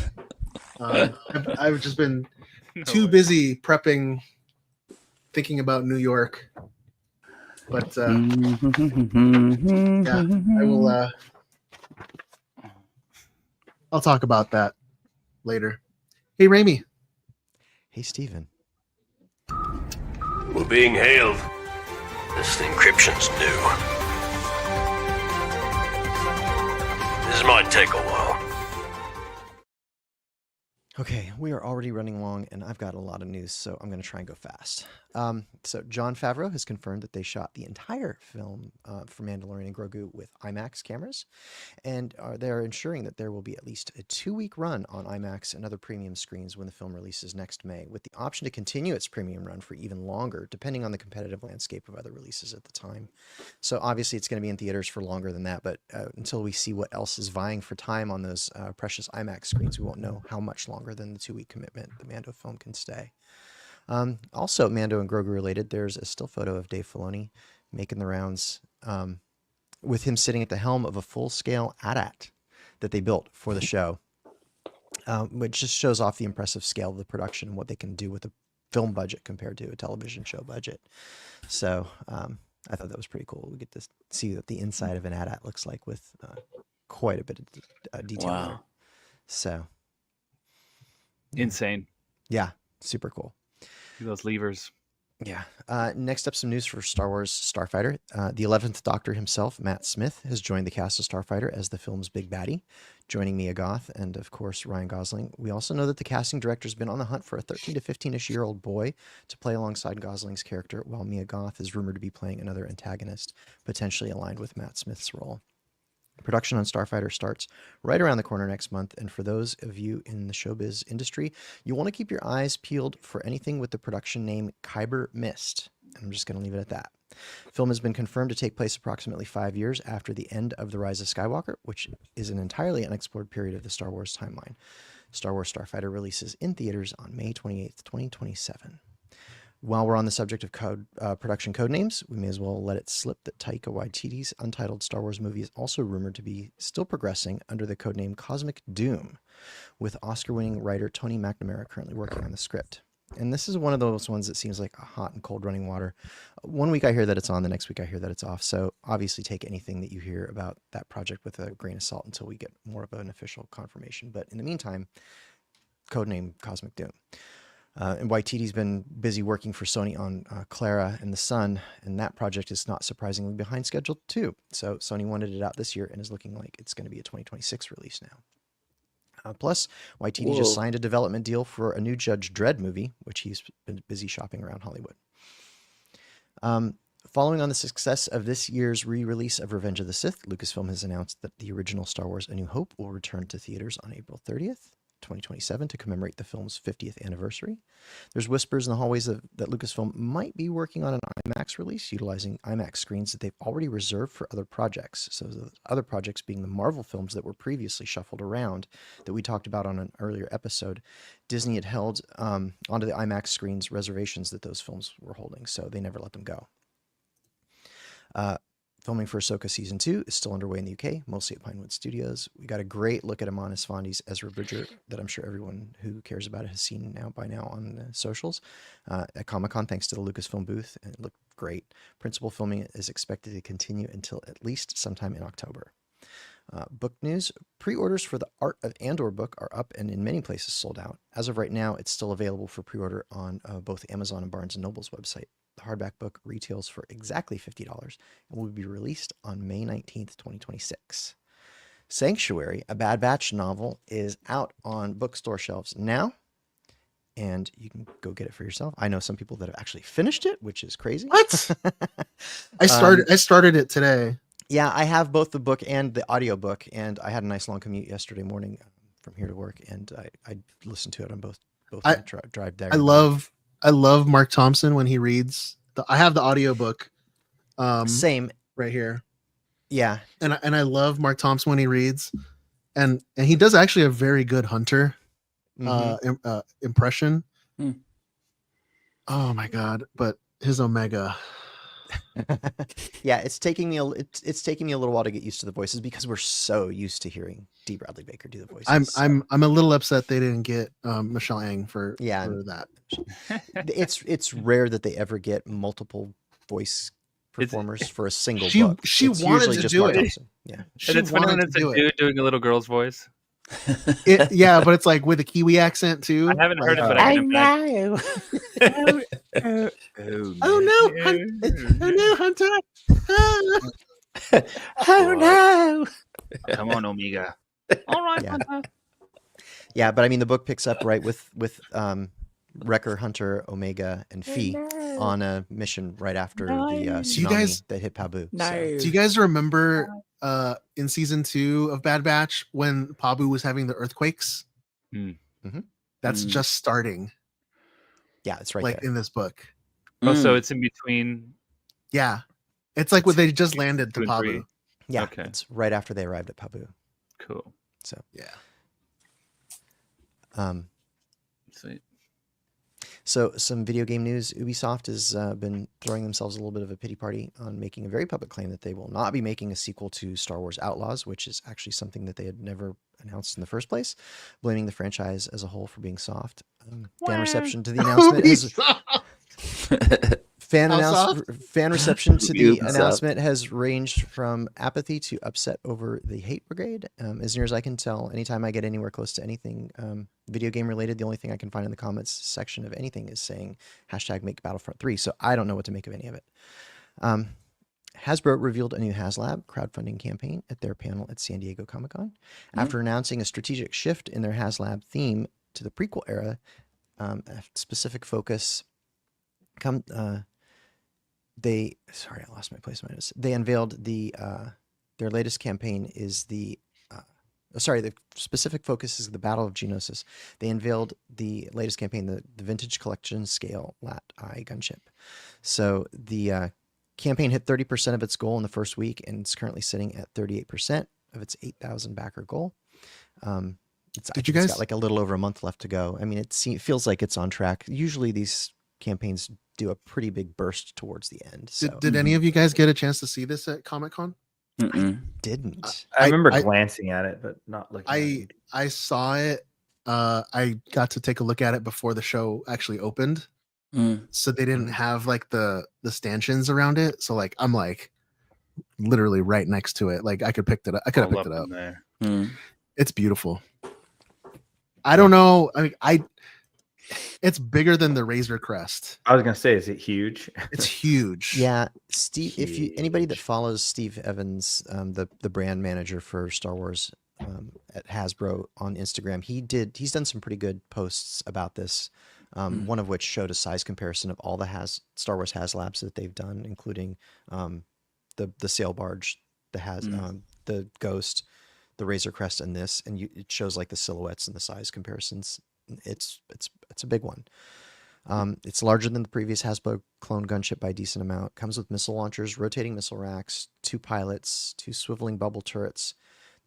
I've just been too busy prepping, thinking about New York. But yeah, I will. I'll talk about that later. Hey, Raimi. Hey, Steven. We're being hailed. This encryption's new. This might take a while. Okay, we are already running long, and I've got a lot of news, so I'm going to try and go fast. So Jon Favreau has confirmed that they shot the entire film for Mandalorian and Grogu with IMAX cameras, and they're ensuring that there will be at least a 2-week run on IMAX and other premium screens when the film releases next May, with the option to continue its premium run for even longer, depending on the competitive landscape of other releases at the time. So obviously it's going to be in theaters for longer than that, but until we see what else is vying for time on those precious IMAX screens, we won't know how much longer than the 2-week commitment the Mando film can stay. Also, Mando and Grogu related, there's a still photo of Dave Filoni making the rounds with him sitting at the helm of a full-scale AT-AT that they built for the show, which just shows off the impressive scale of the production and what they can do with a film budget compared to a television show budget. So I thought that was pretty cool. We get to see what the inside of an AT-AT looks like with quite a bit of detail there. So insane. Yeah, super cool. Those levers. Yeah. Next up, some news for Star Wars Starfighter. The 11th Doctor himself, Matt Smith, has joined the cast of Starfighter as the film's big baddie, joining Mia Goth and, of course, Ryan Gosling. We also know that the casting director's been on the hunt for a 13 to 15-ish-year-old boy to play alongside Gosling's character, while Mia Goth is rumored to be playing another antagonist, potentially aligned with Matt Smith's role. Production on Starfighter starts right around the corner next month, and for those of you in the showbiz industry, you'll want to keep your eyes peeled for anything with the production name Kyber Mist. I'm just going to leave it at that. Film has been confirmed to take place approximately 5 years after the end of The Rise of Skywalker, which is an entirely unexplored period of the Star Wars timeline. Star Wars Starfighter releases in theaters on May 28th, 2027. While we're on the subject of production code names, we may as well let it slip that Taika Waititi's untitled Star Wars movie is also rumored to be still progressing under the codename Cosmic Doom, with Oscar-winning writer Tony McNamara currently working on the script. And this is one of those ones that seems like a hot and cold running water. One week I hear that it's on, the next week I hear that it's off. So obviously take anything that you hear about that project with a grain of salt until we get more of an official confirmation. But in the meantime, codename Cosmic Doom. And Waititi's been busy working for Sony on Clara and the Sun, and that project is not surprisingly behind schedule too. So Sony wanted it out this year and is looking like it's going to be a 2026 release now. Plus, Waititi just signed a development deal for a new Judge Dredd movie, which he's been busy shopping around Hollywood. Following on the success of this year's re-release of Revenge of the Sith, Lucasfilm has announced that the original Star Wars A New Hope will return to theaters on April 30th, 2027 to commemorate the film's 50th anniversary. There's whispers in the hallways that Lucasfilm might be working on an IMAX release utilizing IMAX screens that they've already reserved for other projects. So the other projects being the Marvel films that were previously shuffled around that we talked about on an earlier episode. Disney had held onto the IMAX screens reservations that those films were holding, so they never let them go. Filming for Ahsoka Season 2 is still underway in the UK, mostly at Pinewood Studios. We got a great look at Amon Esfandi's Ezra Bridger that I'm sure everyone who cares about it has seen by now on the socials at Comic-Con, thanks to the Lucasfilm booth, and it looked great. Principal filming is expected to continue until at least sometime in October. Book news. Pre-orders for the Art of Andor book are up and in many places sold out. As of right now, it's still available for pre-order on both Amazon and Barnes & Noble's website. The hardback book retails for exactly $50 and will be released on May 19th, 2026. Sanctuary, a Bad Batch novel, is out on bookstore shelves now, and you can go get it for yourself. I know some people that have actually finished it, which is crazy. What? I started it today. Yeah, I have both the book and the audiobook, and I had a nice long commute yesterday morning from here to work, and I listened to it on both drive there. I love Mark Thompson when he reads. I have the audiobook. Same right here. Yeah, and I love Mark Thompson when he reads, and he does actually a very good Hunter impression. Oh my god! But his Omega. Yeah, it's taking me a little while to get used to the voices because we're so used to hearing D. Bradley Baker do the voices. I'm a little upset they didn't get Michelle Ang for that. It's rare that they ever get multiple voice performers for a single she, book. She it's wanted to do it. Thompson. Yeah, and it's funny when it's a dude doing a little girl's voice. Yeah, but it's like with a Kiwi accent too. I haven't heard it, but I know. Oh no, Hunter! Oh no! Come on, Omega. All right, Hunter. Yeah, but I mean, the book picks up right with Wrecker, Hunter, Omega, and Fee on a mission right after the tsunami that hit Pabu. Do you guys remember in season 2 of Bad Batch when Pabu was having the earthquakes? That's just starting. Yeah, it's right like there. in this book. Oh, so it's in between. Yeah, it's like when they just landed to Pabu. Yeah, it's right after they arrived at Pabu. Cool. So yeah. Sweet. So some video game news. Ubisoft has been throwing themselves a little bit of a pity party on making a very public claim that they will not be making a sequel to Star Wars Outlaws, which is actually something that they had never announced in the first place, blaming the franchise as a whole for being soft. Fan reception to the announcement fan reception to the announcement has ranged from apathy to upset over the hate brigade. As near as I can tell, anytime I get anywhere close to anything video game related, the only thing I can find in the comments section of anything is saying #make Battlefront 3. So I don't know what to make of any of it. Hasbro revealed a new HasLab crowdfunding campaign at their panel at San Diego Comic-Con. After announcing a strategic shift in their HasLab theme to the prequel era, a specific focus I lost my place in my notes. They unveiled their latest campaign is the specific focus is the Battle of Geonosis. They unveiled the latest campaign, the Vintage Collection Scale Lat-Eye Gunship. So the campaign hit 30% of its goal in the first week, and it's currently sitting at 38% of its 8,000 backer goal. It's got like a little over a month left to go. I mean, it feels like it's on track. Usually these campaigns do a pretty big burst towards the end. So. Did any of you guys get a chance to see this at Comic-Con? I didn't. I remember glancing at it, but not looking at it. I saw it. I got to take a look at it before the show actually opened. So they didn't have like the stanchions around it. So like I'm like literally right next to it. Like I could pick it up. I could have picked it up. It's beautiful. I don't know. I mean, it's bigger than the Razor Crest. I was gonna say, is it huge? It's huge. Yeah, Steve. If anybody that follows Steve Evans, the brand manager for Star Wars at Hasbro on Instagram, he's done some pretty good posts about this one of which showed a size comparison of all the Star Wars HasLabs that they've done, including the sail barge, the Ghost, the Razor Crest, and this, and it shows like the silhouettes and the size comparisons. It's a big one. It's larger than the previous Hasbro clone gunship by a decent amount. Comes with missile launchers, rotating missile racks, 2 pilots, 2 swiveling bubble turrets,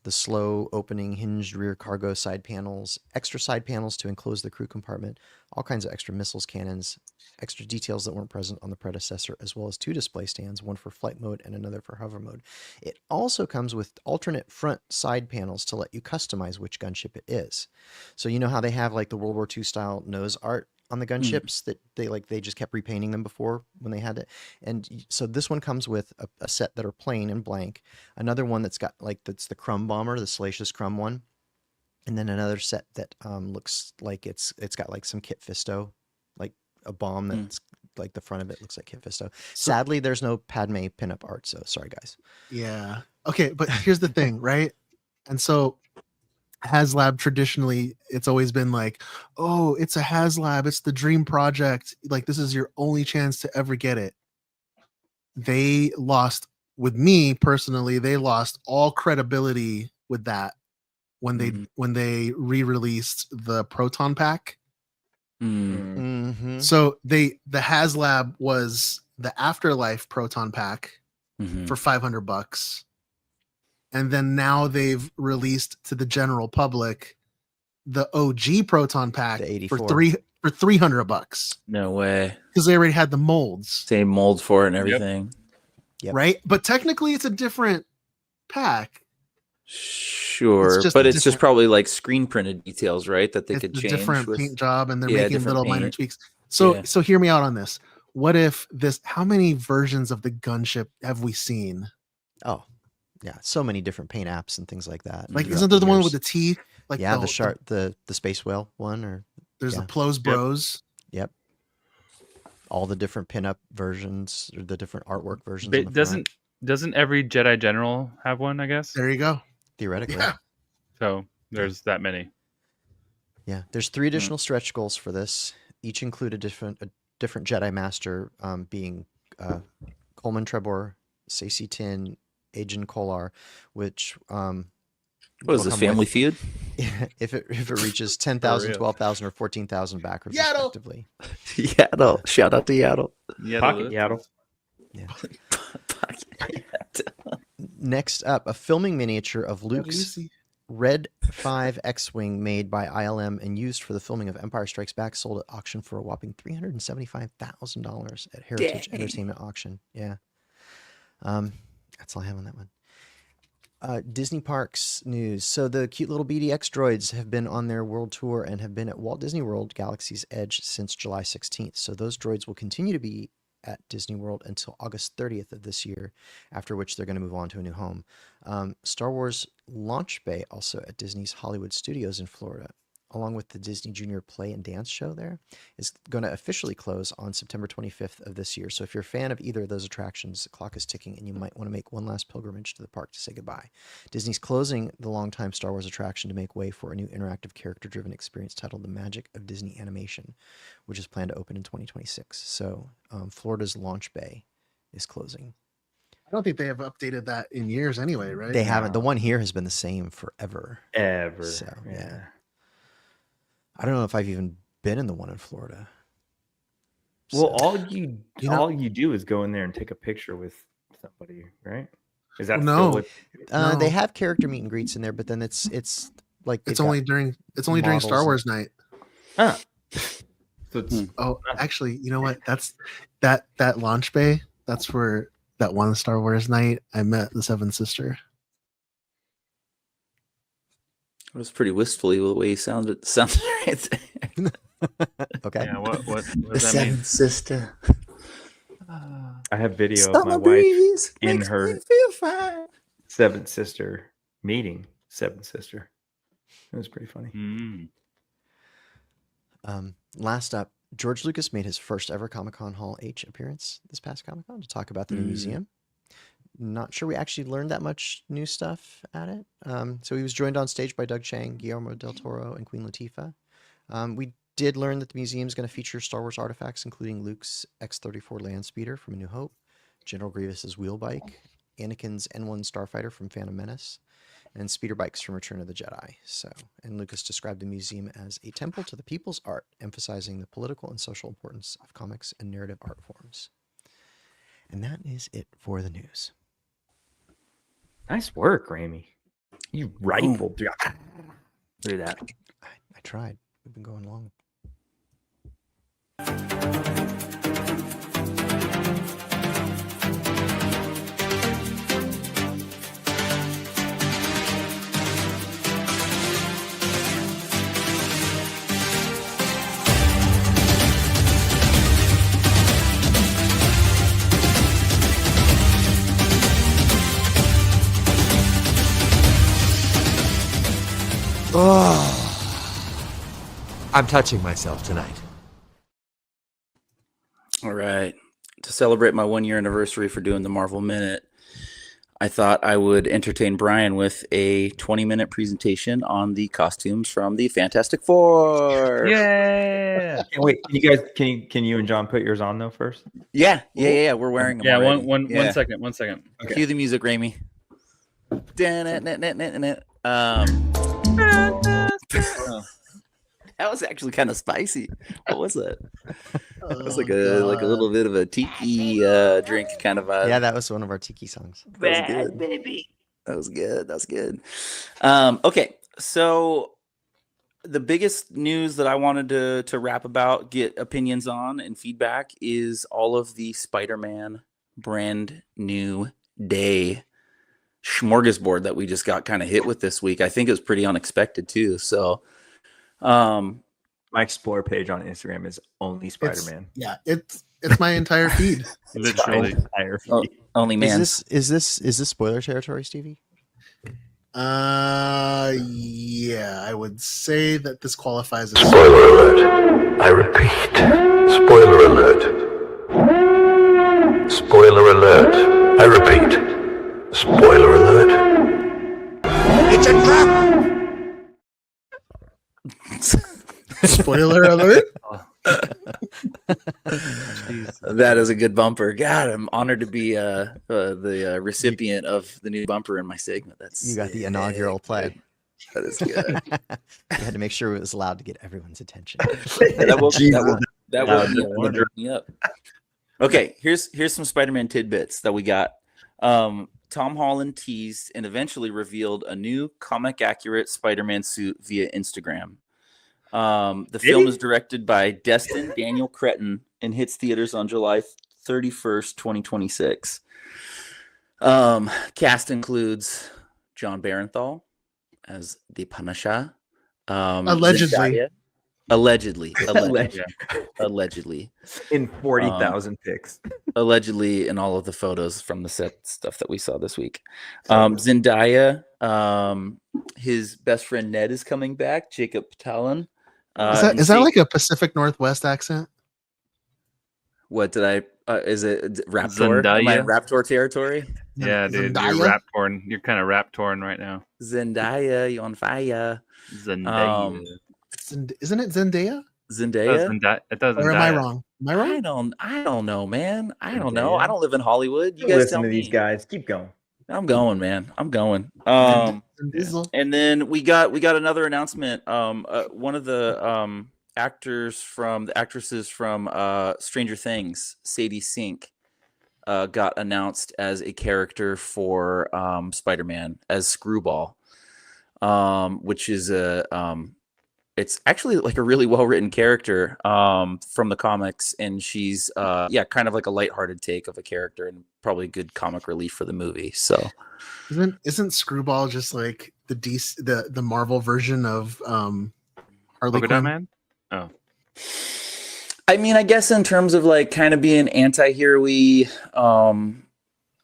the slow opening hinged rear cargo side panels, extra side panels to enclose the crew compartment, all kinds of extra missiles, cannons, extra details that weren't present on the predecessor, as well as 2 display stands, one for flight mode and another for hover mode. It also comes with alternate front side panels to let you customize which gunship it is. So you know how they have like the World War II style nose art on the gunships that they just kept repainting them before when they had it. And so this one comes with a set that are plain and blank, another one that's got that's the Crumb bomber, the Salacious Crumb one, and then another set that looks like it's got like some Kit Fisto, like a bomb that's like the front of it looks like Kit Fisto. Sadly, there's no Padme pinup art, so sorry guys. Yeah. Okay, but here's the thing, right? And so HasLab traditionally, it's always been like, oh, it's a HasLab, it's the dream project, like this is your only chance to ever get it. They lost, with me personally, they lost all credibility with that when they re-released the Proton Pack. So the HasLab was the Afterlife Proton Pack for $500. And then now they've released to the general public the OG Proton Pack for $300. No way. Because they already had the molds. Same molds for it and everything. Yep. Right? But technically it's a different pack. Sure. But it's just probably like screen printed details, right? That they could change. Different with paint job, and they're making little minor paint. tweaks. So hear me out on this. What if how many versions of the gunship have we seen? Oh. Yeah, so many different paint apps and things like that. Like, isn't there the one with the teeth? Like, the space whale one, or there's the Plos Bros. Yep. All the different pinup versions, or the different artwork versions. But doesn't every Jedi General have one? I guess. There you go. Theoretically. Yeah. So there's that many. Yeah, there's 3 additional stretch goals for this. Each include a different Jedi Master, being Coleman Trebor, Saesee Tiin, Agen Kolar, which what is this, Family Feud? If it reaches 10,000, 12,000, or 14,000 backers respectively. Yaddle. Shout out to Yaddle. Pocket Yaddle. Yeah. Next up, a filming miniature of Luke's Red 5 X-Wing made by ILM and used for the filming of Empire Strikes Back, sold at auction for a whopping $375,000 at Heritage Entertainment Auction. Yeah. That's all I have on that one. Disney Parks news. So the cute little BDX droids have been on their world tour and have been at Walt Disney World Galaxy's Edge since July 16th. So those droids will continue to be at Disney World until August 30th of this year, after which they're going to move on to a new home. Star Wars Launch Bay, also at Disney's Hollywood Studios in Florida, along with the Disney Junior Play and Dance Show there, is going to officially close on September 25th of this year. So if you're a fan of either of those attractions, the clock is ticking and you might want to make one last pilgrimage to the park to say goodbye. Disney's closing the longtime Star Wars attraction to make way for a new interactive character-driven experience titled The Magic of Disney Animation, which is planned to open in 2026. So Florida's Launch Bay is closing. I don't think they have updated that in years anyway, right? They haven't. The one here has been the same forever. Ever. So, yeah. I don't know if I've even been in the one in Florida. Well, all you do is go in there and take a picture with somebody, right? Is that no? They have character meet and greets in there, but then it's like it's only during Star Wars night. Huh. So it's actually, you know what? That's that launch bay. That's where that one Star Wars night I met the Seventh Sister. It was pretty wistfully the way he sounded right there. Okay. Yeah, what the Seventh Sister. I have video of my wife in her Seventh Sister meeting. Seventh Sister. It was pretty funny. Last up, George Lucas made his first ever Comic-Con Hall H appearance this past Comic-Con to talk about the new museum. Not sure we actually learned that much new stuff at it. So he was joined on stage by Doug Chiang, Guillermo del Toro, and Queen Latifah. We did learn that the museum is going to feature Star Wars artifacts, including Luke's X-34 land speeder from A New Hope, General Grievous's wheel bike, Anakin's N1 starfighter from Phantom Menace, and speeder bikes from Return of the Jedi. And Lucas described the museum as a temple to the people's art, emphasizing the political and social importance of comics and narrative art forms. And that is it for the news. Nice work, Rami. You rifled through that. I tried. We've been going long. I'm touching myself tonight. All right. To celebrate my 1 year anniversary for doing the Marvel Minute, I thought I would entertain Brian with a 20-minute presentation on the costumes from the Fantastic Four. Yeah. Wait, you guys, can you and John put yours on though first? Yeah. We're wearing them. Yeah, already. one second. Okay. Cue the music, Rami. That was actually kind of spicy. What was that? That was like a little bit of a tiki drink kind of vibe. Yeah, that was one of our tiki songs. That was good. Baby. That was good. Okay, so the biggest news that I wanted to rap about, get opinions on, and feedback is all of the Spider-Man brand new day smorgasbord that we just got kind of hit with this week. I think it was pretty unexpected too. So, my explore page on Instagram is only Spider-Man. It's my entire feed. Literally. Entire feed. Only man. Is this spoiler territory, Stevie? Yeah, I would say that this qualifies as Spoiler alert. I repeat. Spoiler alert. Spoiler alert. I repeat. Spoiler alert. It's a trap! Spoiler alert. That is a good bumper. God, I'm honored to be the recipient of the new bumper in my segment. You got the inaugural play. That is good. You had to make sure it was allowed to get everyone's attention. That woke me up. Okay, here's some Spider-Man tidbits that we got. Tom Holland teased and eventually revealed a new comic-accurate Spider-Man suit via Instagram. The film is directed by Destin Daniel Cretton and hits theaters on July 31st, 2026. Cast includes John Barenthal as the Punisher. Allegedly. Allegedly. In 40,000 pics. Allegedly in all of the photos from the set stuff that we saw this week. Zendaya, his best friend Ned is coming back. Jacob Batalon. Is that like a Pacific Northwest accent? What did I? Is it Raptor? Am I in Raptor territory? Yeah, dude, Zendaya? you're Raptoring. You're kind of Raptoring right now. Zendaya, you on fire? Zendaya. Isn't it Zendaya? Zendaya? It doesn't. Or am I wrong? Am I wrong? I don't know, man. I don't know. I don't live in Hollywood. You guys Listen tell to me. these guys. Keep going. I'm going, man. I'm going. And then we got another announcement. One of the actresses from Stranger Things, Sadie Sink, got announced as a character for Spider-Man as Screwball, which is it's actually like a really well-written character from the comics, and she's kind of like a lighthearted take of a character and probably good comic relief for the movie. So isn't Screwball just like the Marvel version of Harley Polka Dot Quinn? Man? Oh. I mean, I guess in terms of like kind of being anti-hero-y,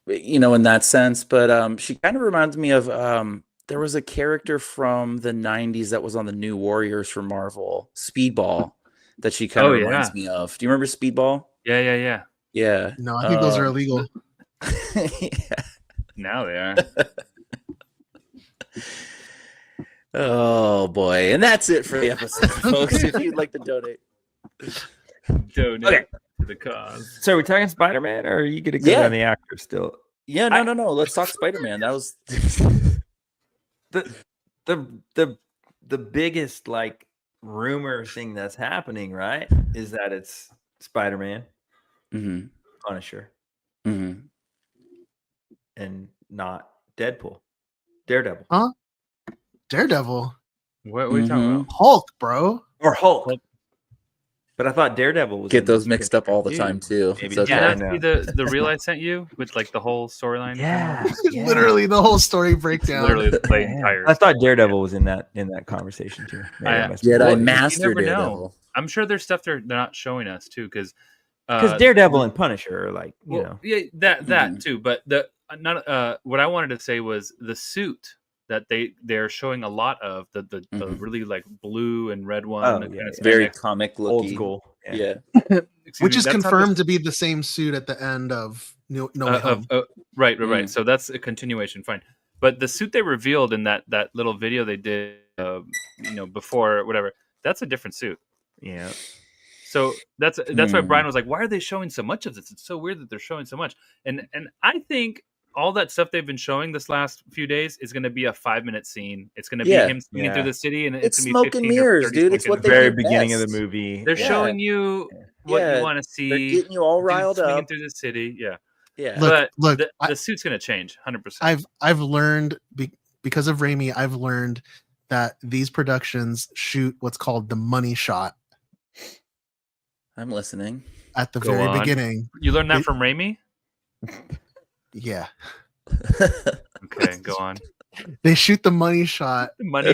in that sense, but she kind of reminds me of there was a character from the 90s that was on the New Warriors for Marvel, Speedball, that she kind of reminds me of. Do you remember Speedball? Yeah. Yeah. No, I think those are illegal. Now they are. Oh boy, and that's it for the episode, folks. If you'd like to donate, donate to the cause. So are we talking Spider-Man, or are you gonna go on the actor still? Yeah, no. Let's talk Spider-Man. That was the biggest like rumor thing that's happening, right? Is that it's Spider-Man, Punisher, and not Deadpool, Daredevil. Huh? Daredevil. What are we talking about? Hulk, bro. Or Hulk. But I thought Daredevil was get those mixed up all the time too. Maybe. It's okay. Did you not see the reel I sent you with like the whole storyline? Yeah. Literally the whole story breakdown. Literally the entire. I thought Daredevil was in that conversation too. I mastered Daredevil. I'm sure there's stuff they're not showing us too, because Daredevil and Punisher are like yeah, that too. But what I wanted to say was the suit that they're showing a lot of the really like blue and red one. It's very comic looking. Old school. Yeah. Which is confirmed to be the same suit at the end of No Way Home. Right. So that's a continuation. Fine. But the suit they revealed in that little video they did, before whatever, that's a different suit. Yeah. So that's why Brian was like, "Why are they showing so much of this? It's so weird that they're showing so much." And I think all that stuff they've been showing this last few days is going to be a 5-minute scene. It's going to be him swinging through the city, and it's going to be 15 mirrors, dude. It's what the very beginning of the movie. They're showing you what you want to see. They're getting you all riled up through the city. Yeah. Look, but the suit's going to change 100%. I've learned because of Raimi. I've learned that these productions shoot what's called the money shot. I'm listening. At the very beginning. You learned that from Raimi? Yeah. Okay, go on. They shoot the money shot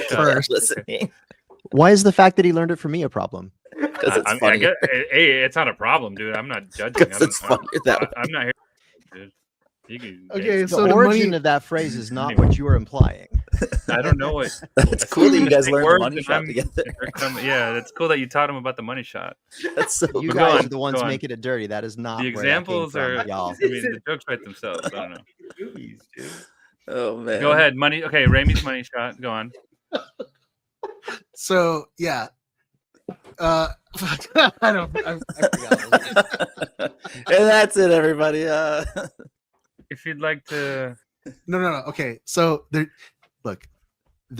first. Listening. Why is the fact that he learned it from me a problem? Because it's funny. It's not a problem, dude. I'm not judging. I'm not here, dude. Okay, so the origin of that phrase is not what you are implying. I don't know what. That's cool that you guys learned the money shot together. Yeah, that's cool that you taught him about the money shot. That's so. You guys are the ones making it dirty. That is not the examples where that came from, y'all. I mean, the jokes write themselves. I don't know. Movies, dude. Oh man. Go ahead, money. Okay, Raimi's money shot. Go on. So yeah. I forgot. And that's it, everybody. If you'd like to. No. Okay, so they're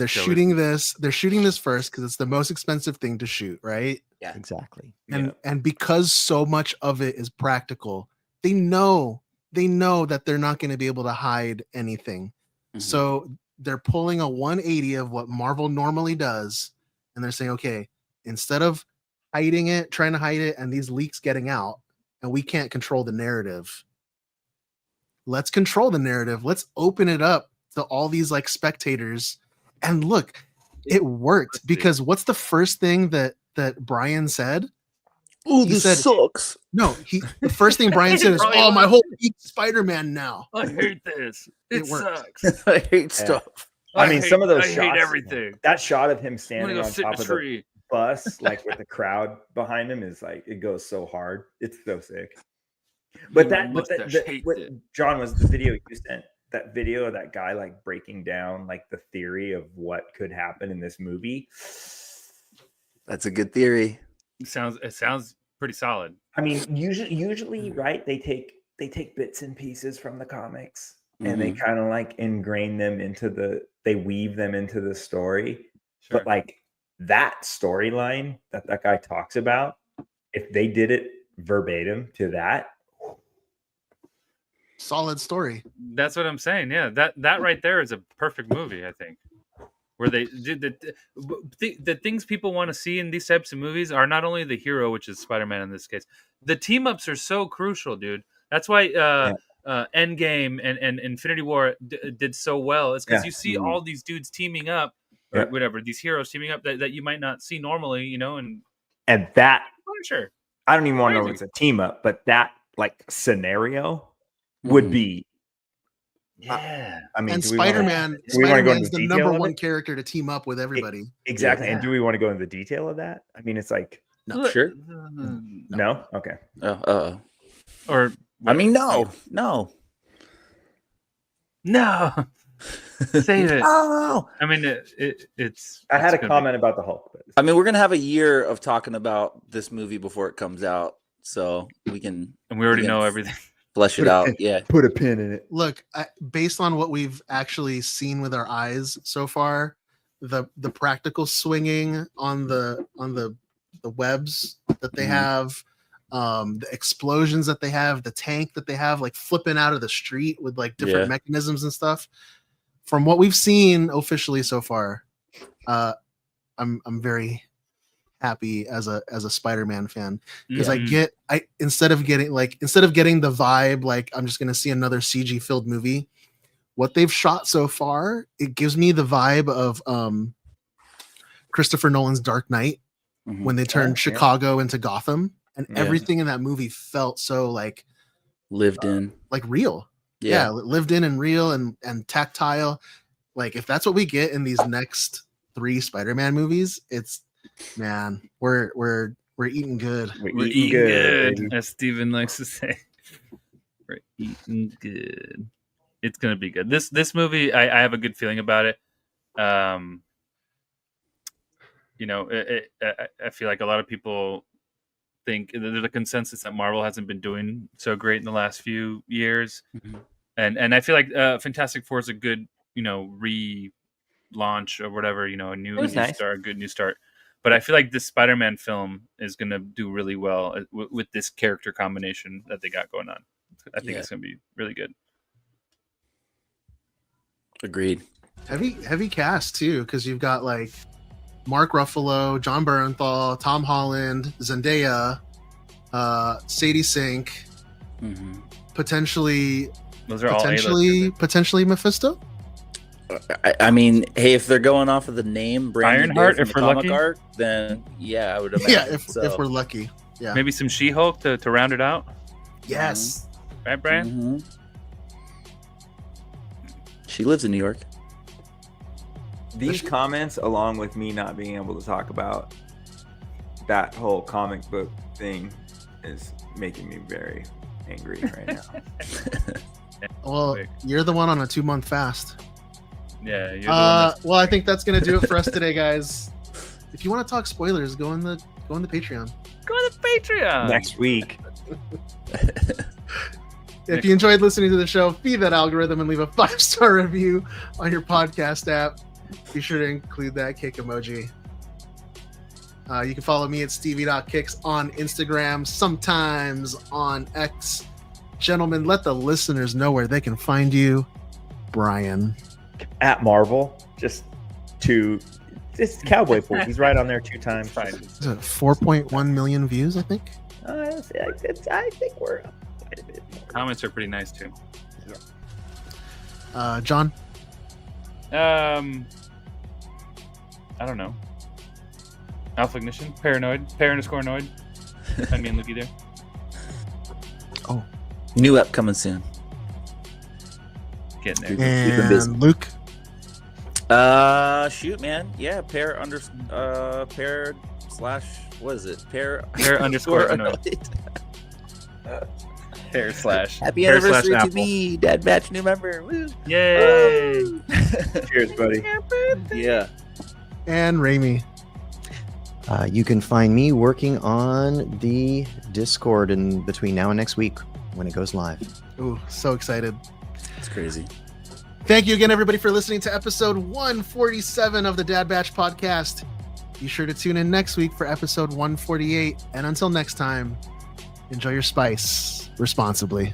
shooting this. They're shooting this first because it's the most expensive thing to shoot, right? Yeah, exactly. And because so much of it is practical, they know that they're not going to be able to hide anything. Mm-hmm. So they're pulling a 180 of what Marvel normally does, and they're saying, okay, instead of hiding it, trying to hide it, and these leaks getting out, and we can't control the narrative. Let's control the narrative. Let's open it up to all these like spectators. And look, it worked because what's the first thing that Brian said? Oh, this sucks. No, the first thing Brian said is, "Oh, my whole week's Spider-Man now." I hate this. It sucks. I hate stuff. I mean, some of those shots. I hate everything. That shot of him standing on top of the bus, like with the crowd behind him, is like it goes so hard. It's so sick. But John, was the video you sent, that video of that guy like breaking down like the theory of what could happen in this movie. That's a good theory. It sounds pretty solid. I mean, usually, right? They take bits and pieces from the comics and they kind of like ingrain them they weave them into the story. Sure. But like that storyline that guy talks about, if they did it verbatim to that, solid story. That's what I'm saying. Yeah, that right there is a perfect movie, I think. Where they did the things people want to see in these types of movies are not only the hero, which is Spider-Man in this case. The team ups are so crucial, dude. That's why Endgame and Infinity War did so well. It's because you see all these dudes teaming up, or whatever, these heroes teaming up that you might not see normally, and that sure. I don't even want to know if it's a team up, but that like scenario would be. Yeah, I mean, and Spider-Man is the number one character to team up with everybody. Exactly. And do we want to go into the detail of that? I mean, it's like no, sure. No. Okay. Or I mean, no. Save it. Oh, I mean, it's. I had it's a gonna comment about the Hulk. But I mean, we're gonna have a year of talking about this movie before it comes out, so we can. And we already know everything. Flesh it out. Yeah. Put a pin in it. Look, based on what we've actually seen with our eyes so far, the practical swinging on the webs that they have, the explosions that they have, the tank that they have, like flipping out of the street with like different mechanisms and stuff. From what we've seen officially so far, I'm very happy as a Spider-Man fan because instead of getting the vibe like I'm just gonna see another CG filled movie, what they've shot so far, it gives me the vibe of Christopher Nolan's Dark Knight when they turned Chicago into Gotham, and everything in that movie felt so like lived in, like real. Yeah, lived in and real and tactile. Like if that's what we get in these next 3 Spider-Man movies, it's man, we're eating good. We're eating good, as Steven likes to say. We're eating good. It's gonna be good. This movie, I have a good feeling about it. You know, I feel like a lot of people think there's a consensus that Marvel hasn't been doing so great in the last few years, and I feel like Fantastic Four is a good, you know, relaunch or whatever, you know, a new start, a good new start. But I feel like this Spider-Man film is going to do really well with this character combination that they got going on. I think it's going to be really good. Agreed. Heavy cast too, because you've got like Mark Ruffalo, John Bernthal, Tom Holland, Zendaya, Sadie Sink, potentially Mephisto. I mean, hey, if they're going off of the name Brandon Ironheart, if we're lucky, art, then I would imagine. Yeah, if we're lucky, maybe some She-Hulk to round it out. Yes, right, Brian. She lives in New York. These comments, along with me not being able to talk about that whole comic book thing, is making me very angry right now. Well, you're the one on a 2-month fast. Yeah. You're well, I think that's gonna do it for us today, guys. If you want to talk spoilers, go on the Patreon. Go on the Patreon next week. If you enjoyed listening to the show, feed that algorithm and leave a 5-star review on your podcast app. Be sure to include that kick emoji. You can follow me at stevie.kicks on Instagram, sometimes on X. Gentlemen, let the listeners know where they can find you. Brian. At Marvel, just Cowboy Pool. He's right on there 2 times. Is it 4.1 million views, I think? I think we're up quite a bit more. Comments are pretty nice too. John? I don't know. Alpha Ignition, Paranoid, Par_Noid. Find me and Lukey there. Oh, new app coming soon. Getting there. And Luke? Shoot, man. Yeah, Pair slash what is it? Pair underscore Annoyed. Pair slash. Happy pair anniversary slash to me, Dad Batch new member. Woo. Yay! Cheers, buddy. Yeah. And Raimi. You can find me working on the Discord in between now and next week when it goes live. Ooh, so excited. It's crazy. Thank you again, everybody, for listening to episode 147 of the Dad Batch podcast. Be sure to tune in next week for episode 148. And until next time, enjoy your spice responsibly.